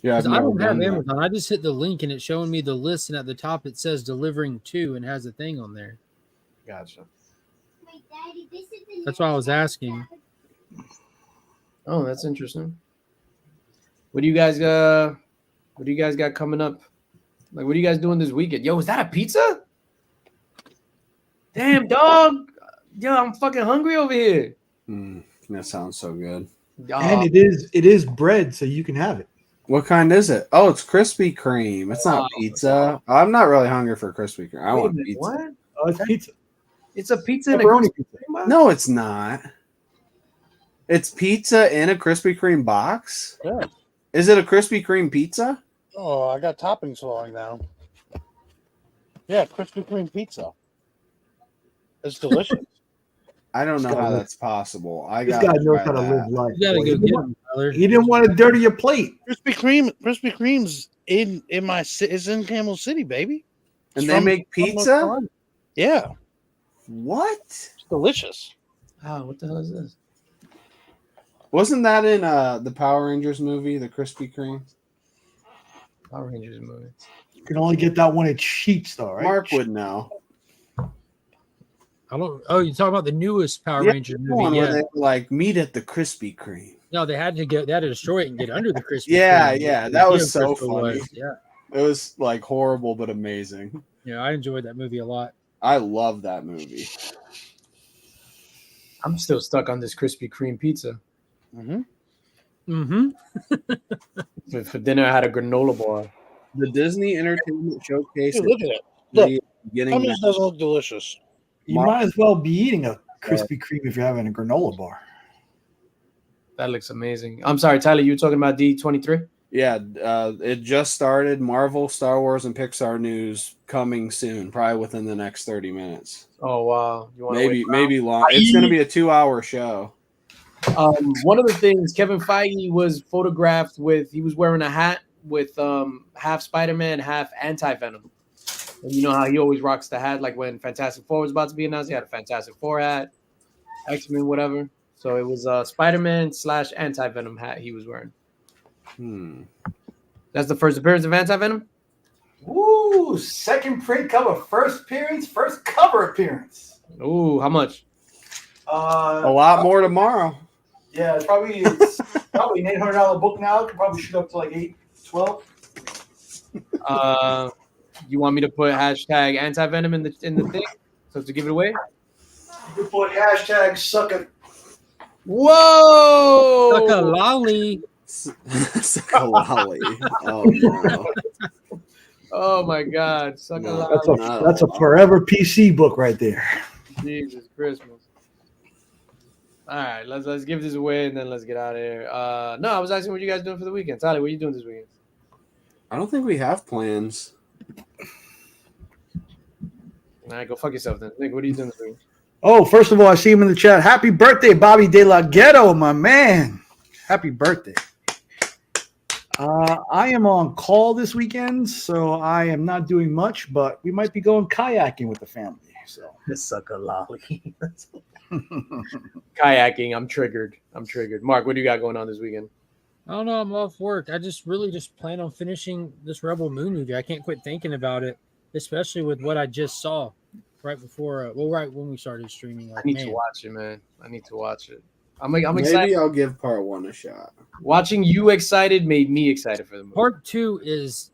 Yeah, I don't have Amazon. I just hit the link and it's showing me the list, and at the top it says delivering to and has a thing on there. Gotcha. That's why I was asking. Oh, that's interesting. What do you guys got coming up? Like, what are you guys doing this weekend? Yo, is that a pizza? Damn, dog. Yo, I'm fucking hungry over here. That sounds so good. And it is bread, so you can have it. What kind is it? Oh, it's Krispy Kreme. It's not pizza. I'm not really hungry for Krispy Kreme. I Wait a want minute, pizza. what? Oh, it's pizza. It's a pizza and a Pepperoni Krispy pizza. Kreme box? No, it's not. It's pizza in a Krispy Kreme box. Yeah. Is it a Krispy Kreme pizza? Oh, I got toppings falling down. Yeah, Krispy Kreme pizza. It's delicious. I don't know guy how lives- that's possible. I This got guy to knows try how to live that. life. You gotta boy. go He get didn't want- him, Tyler. He didn't want to dirty your plate. Krispy Kreme's in my it's in Camel City, baby. And It's they from- make from North pizza? Carolina. Yeah, What? it's delicious. Oh, what the hell is this? Wasn't that in the Power Rangers movie, the Krispy Kreme? Power Rangers movie. You can only get that one at Sheets, though, right? Mark would know. I don't. Oh, you're talking about the newest Power Yeah, Ranger the one movie? where Yeah. they were like meet at the Krispy Kreme. No, they had to get. They had to destroy it and get under the Krispy Yeah, Kreme. yeah, that was Geo so Crystal funny. was, Yeah, It was like horrible but amazing. yeah, I enjoyed that movie a lot. I love that movie. I'm still stuck on this Krispy Kreme pizza. Mm-hmm. For dinner, I had a granola bar. The Disney Entertainment Showcase. Dude, look at it. the Look, beginning How much doesn't look delicious? You might as well be eating a Krispy Kreme if you're having a granola bar. That looks amazing. I'm sorry, Tyler, you were talking about D23? Yeah, it just started. Marvel, Star Wars, and Pixar news coming soon, probably within the next 30 minutes. Oh, wow. You wanna Maybe wait around? long. It's going to be a 2-hour show. One of the things, Kevin Feige was photographed with, he was wearing a hat with half Spider-Man, half Anti-Venom. And you know how he always rocks the hat, like when Fantastic Four was about to be announced, he had a Fantastic Four hat, X-Men, whatever. So it was Spider-Man / Anti-Venom hat he was wearing. That's the first appearance of Anti-Venom? Ooh, second print cover, first appearance, first cover appearance. Ooh, how much? A lot more tomorrow. Yeah, it's probably an $800 book now. It could probably shoot up to like 812. You want me to put hashtag Anti-Venom in the thing? So to give it away? You can put hashtag suck it. Whoa! Like a lolly. Suck a lolly. Oh no. Oh my God! Suck a No, lolly. That's a forever PC book right there. Jesus Christmas. All right, let's give this away and then let's get out of here. No, I was asking what you guys doing for the weekend. Tyler, what are you doing this weekend? I don't think we have plans. All right, go fuck yourself then. Nick, what are you doing this weekend? Oh, first of all, I see him in the chat. Happy birthday, Bobby De La Ghetto, my man. Happy birthday. I am on call this weekend, so I am not doing much, but we might be going kayaking with the family. So suck a lolly. Kayaking. I'm triggered. Mark, what do you got going on this weekend? I don't know. I'm off work. I just really just plan on finishing this Rebel Moon movie. I can't quit thinking about it, especially with what I just saw right before. Right when we started streaming. Like, I need to watch it, man. I need to watch it. I'm excited. Maybe I'll give part 1 a shot. Watching you excited made me excited for the movie. Part 2 is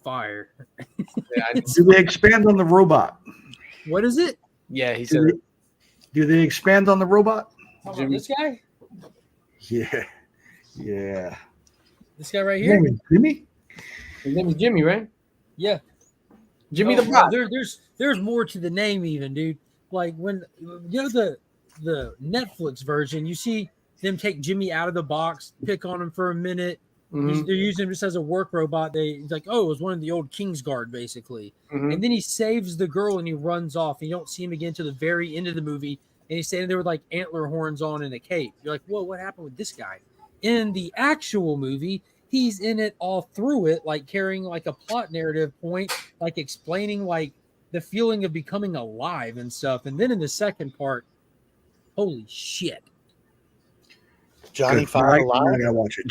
fire. do they expand on the robot? What is it? Yeah, he said. Do they expand on the robot? This guy? Yeah. Yeah. This guy right His here? name is Jimmy? His name is Jimmy, right? Yeah. Jimmy Oh, the Bot. There's more to the name even, dude. Like when you know the Netflix version, you see them take Jimmy out of the box, pick on him for a minute. Mhm. They're using him just as a work robot. It's like, oh, it was one of the old Kingsguard, basically. Mhm. And then he saves the girl and he runs off. And you don't see him again to the very end of the movie. And he's standing there with like antler horns on and a cape. You're like, whoa, what happened with this guy? In the actual movie, he's in it all through it, like carrying like a plot narrative point, like explaining like the feeling of becoming alive and stuff. And then in the second part, holy shit. Johnny Five Alive. I gotta watch it.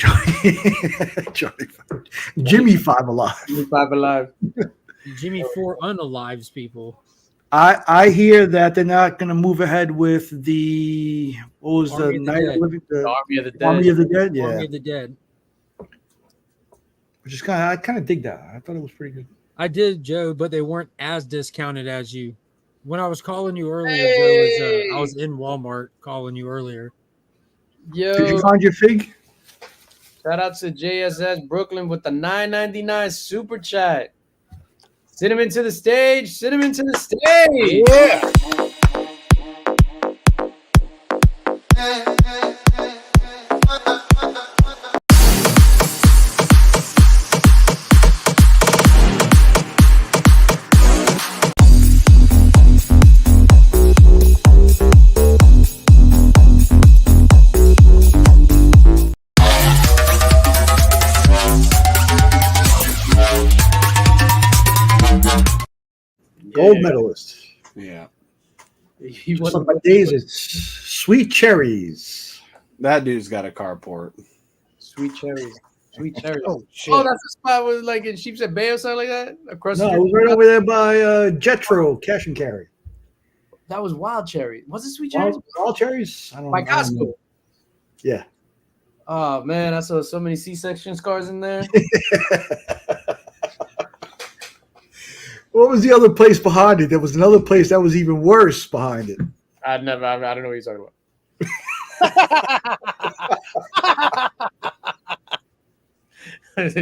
Jimmy Five Alive. Jimmy Five Alive. Jimmy 4 unalives people. I hear that they're not going to move ahead with the what was Army the of the Night Dead. of Living The Army of the Dead. Army of the Dead, yeah. Army of the Dead. Which is I kind of dig that. I thought it was pretty good. I did, Joe, but they weren't as discounted as you. When I was calling you earlier, Joe, I was in Walmart calling you earlier. Yo, Did you find your fig? Shout out to JSS Brooklyn with the $9.99 super chat. Send him into the stage. Send him into the stage. Yeah. Gold medalist. Yeah. He Just like my days, it's Sweet Cherries. That dude's got a carport. Sweet cherries. Sweet cherries. Oh, shit. Oh, that's the spot with like in Sheepshead Bay or something like that? Across the No, it street. was right over there by Jetro Cash and Carry. That was Wild Cherry. Was it Sweet Cherries? Wild Cherries? By Costco. Yeah. Oh man, I saw so many C-section scars in there. What was the other place behind it? There was another place that was even worse behind it. I don't know what you're talking about.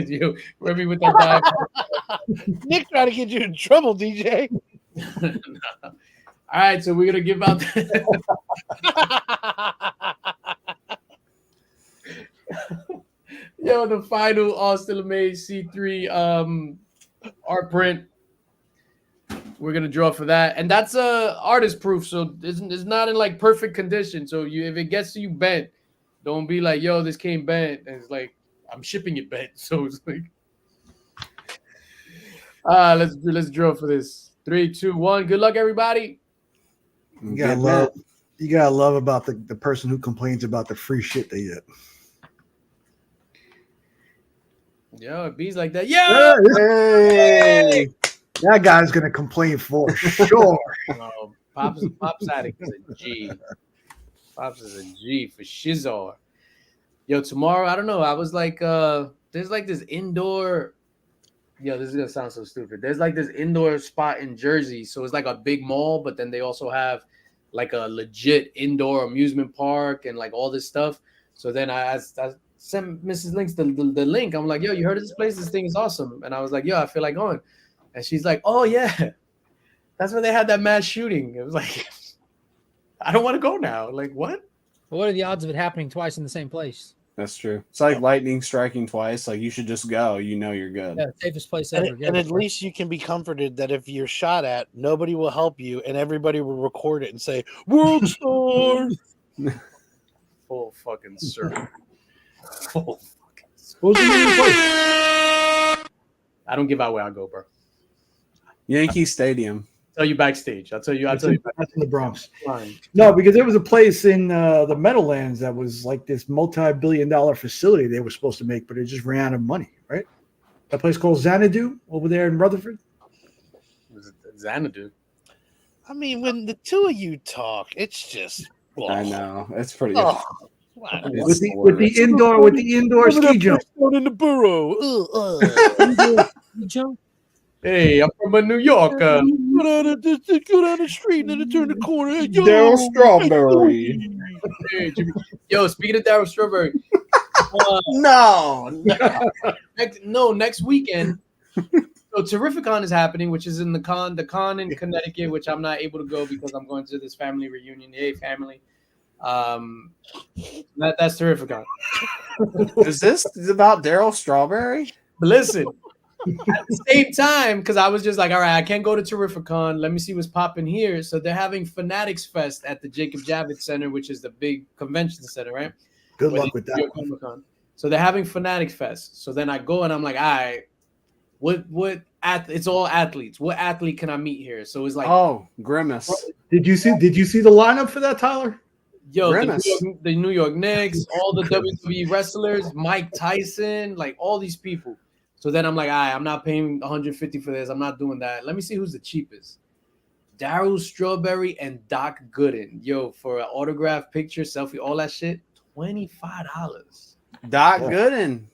You rip me with that dive. Nick trying to get you in trouble, DJ. No. All right, so we're gonna give out. Yo, the final Austin LeMay C3 art print. We're gonna draw for that, and that's artist proof, so it's not in like perfect condition. So if it gets to you bent, don't be like, "Yo, this came bent," and it's like I'm shipping it bent. So it's like, let's draw for this. 3, 2, 1. Good luck, everybody. You gotta love about the person who complains about the free shit they get. Yo, it bees like that. Yo, hey. That guy's gonna complain for sure. Pops Addict is a G. Pops is a G for Shizar. Yo, tomorrow, I don't know. I was like, there's like this indoor. Yo, this is gonna sound so stupid. There's like this indoor spot in Jersey. So it's like a big mall, but then they also have like a legit indoor amusement park and like all this stuff. So then I sent Mrs. Links the link. I'm like, yo, you heard of this place? This thing is awesome. And I was like, yo, I feel like going. And she's like, oh, yeah, that's where they had that mass shooting. It was like, I don't want to go now. Like, what? What are the odds of it happening twice in the same place? That's true. It's like lightning striking twice. Like, you should just go. You know you're good. Yeah, safest place ever. And at least you can be comforted that if you're shot at, nobody will help you, and everybody will record it and say, World Star! Full fucking circle. Full fucking circle. I don't give out where I go, bro. Yankee Stadium. I'll tell you backstage. I'll tell you. That's in the Bronx. No, because there was a place in the Meadowlands that was like this multi-billion-dollar facility they were supposed to make, but it just ran out of money, right? That place called Xanadu over there in Rutherford. Was it Xanadu? I mean, when the two of you talk, it's just. I know. It's pretty. Oh. With the indoor ski jump. In the burrow. Jump. Hey, I'm from New York. Go down the street and then turn the corner. Hey, yo, Daryl Strawberry. Hey, yo, speaking of Daryl Strawberry. Next weekend. So Terrificon is happening, which is in the con in Connecticut, which I'm not able to go because I'm going to this family reunion. Hey, family. That's Terrificon. Is this about Daryl Strawberry? But listen, at the same time, because I was just like, all right, I can't go to Terrificon. Let me see what's popping here. So they're having Fanatics Fest at the Jacob Javits Center, which is the big convention center, right? Good luck with that. Comic-Con. So they're having Fanatics Fest. So then I go and I'm like, all right, it's all athletes. What athlete can I meet here? So it's like, oh, Grimace. Did you see the lineup for that, Tyler? Yo, the New York Knicks, all the WWE wrestlers, Mike Tyson, like all these people. So then I'm like, all right, I'm not paying $150 for this. I'm not doing that. Let me see who's the cheapest. Daryl Strawberry and Doc Gooden. Yo, for an autograph, picture, selfie, all that shit, $25. Doc Gooden.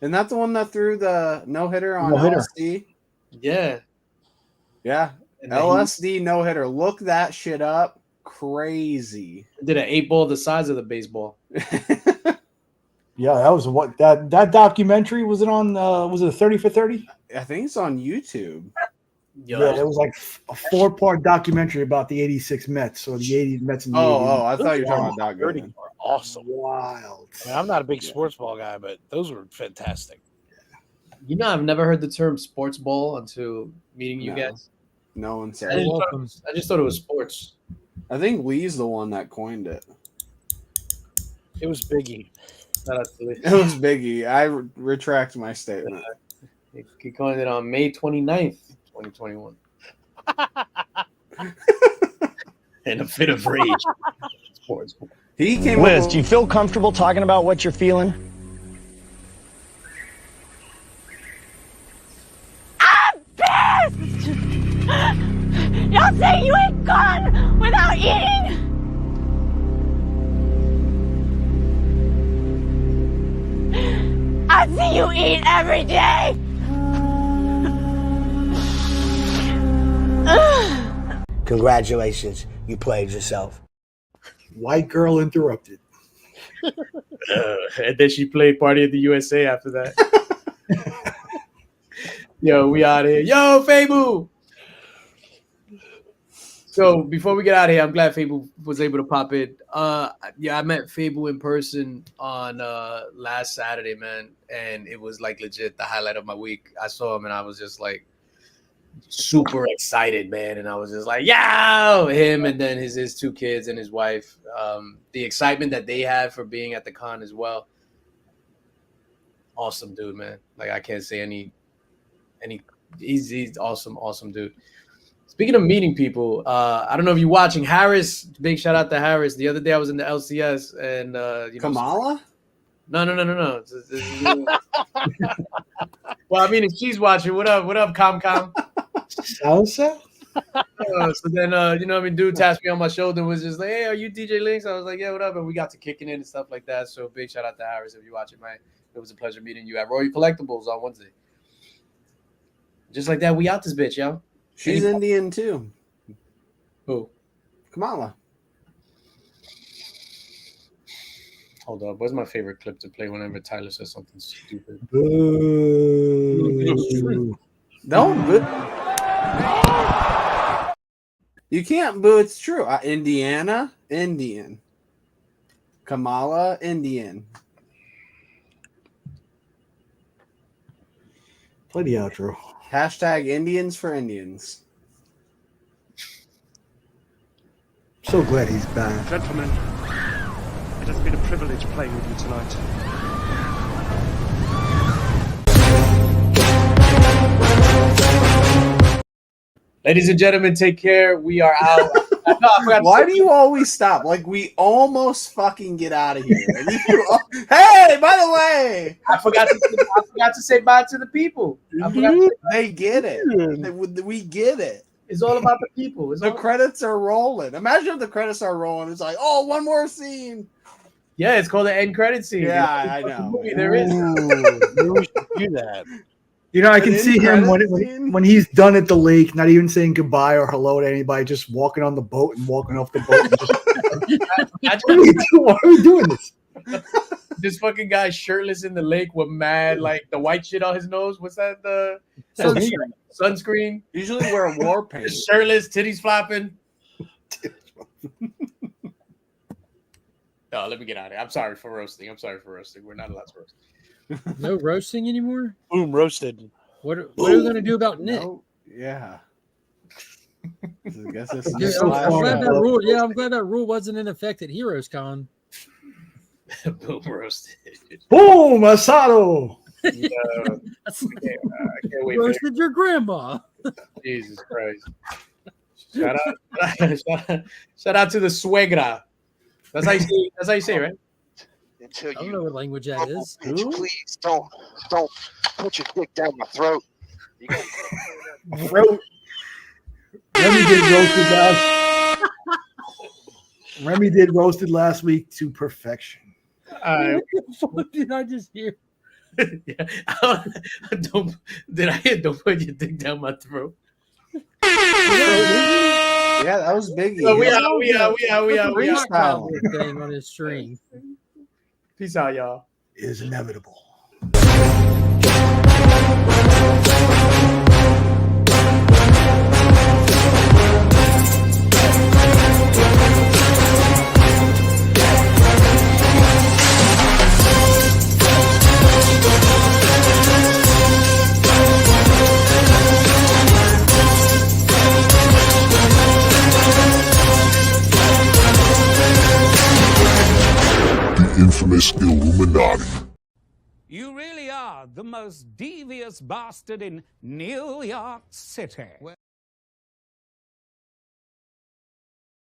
Isn't that the one that threw the no-hitter on LSD? Yeah. Yeah. LSD no-hitter. Look that shit up. Crazy. Did an 8-ball the size of the baseball. Yeah, that was what that documentary was. It on? Was it a 30 for 30? I think it's on YouTube. Yeah, it was like a 4-part documentary about the '86 Mets or the '80s Mets and the '80s. I thought you were talking about Doc 30 Gooden. are awesome. Wild. I mean, I'm not a big sports ball guy, but those were fantastic. You know, I've never heard the term sports ball until meeting you guys. No one said I it. just thought it was sports. I think Lee's the one that coined it. It was Biggie. Shout out to Lee. It was Biggie. I retract my statement. He coined it on May 29th, 2021. In a fit of rage. Sports. He came Liz, do you feel comfortable talking about what you're feeling? I'm pissed! Y'all say you ain't gone without eating? I see you eat every day! Congratulations, you played yourself. White girl interrupted. And then she played Party of the USA after that. Yo, we out here. Yo, Fabu! So before we get out of here, I'm glad Fable was able to pop in. Yeah, I met Fable in person on last Saturday, man, and it was like legit the highlight of my week. I saw him and I was just like super excited, man, and I was just like, yo, him and then his 2 kids and his wife. The excitement that they had for being at the con as well. Awesome dude, man. Like I can't say any. He's awesome dude. Speaking of meeting people, I don't know if you're watching Harris. Big shout out to Harris. The other day I was in the LCS and Kamala? No. Well, I mean, if she's watching, what up, Comcom? Salsa? So then, dude tapped me on my shoulder and was just like, hey, are you DJ Links? I was like, yeah, what up? And we got to kicking in and stuff like that. So big shout out to Harris if you're watching, man. It was a pleasure meeting you at Royal Collectibles on Wednesday. Just like that, we out this bitch, yo. She's Indian too. Who? Kamala. Hold up. What's my favorite clip to play whenever Tyler says something stupid? Don't boo. You can't boo. It's true. Indiana, Indian. Kamala, Indian. Play the outro. Hashtag Indians for Indians. So glad he's back. Gentlemen, it has been a privilege playing with you tonight. Ladies and gentlemen, take care. We are out. Why do you always stop? Like, we almost fucking get out of here. Hey, by the way, I forgot to say bye to the people. They get it. We get it. It's all about the people. The credits are rolling. Imagine if the credits are rolling. It's like, oh, one more scene. Yeah, it's called the end credit scene. Yeah, I know. There is. Maybe we should do that. You know, I can see him when he's done at the lake, not even saying goodbye or hello to anybody, just walking on the boat and walking off the boat. Why are we doing this? This fucking guy shirtless in the lake with mad, like the white shit on his nose. What's that? The sunscreen. Usually wear war paint. Shirtless, titties flopping. No, let me get out of here. I'm sorry for roasting. We're not allowed to roast. No roasting anymore? Boom, roasted. What are we going to do about Nick? No, yeah. I guess it's I'm glad that rule wasn't in effect at Heroes Con. Boom, roasted. Boom, asado. I can't wait. Roasted your grandma. Jesus Christ. Shout out to the suegra. That's how you say, right? I don't know what language that is. Please don't put your dick down my throat. Remy did roasted last week to perfection. What the fuck did I just hear? Don't put your dick down my throat. Yeah, that was Biggie. So we out. Thing on his string. Peace out, y'all. is inevitable. The infamous Illuminati. You really are the most devious bastard in New York City.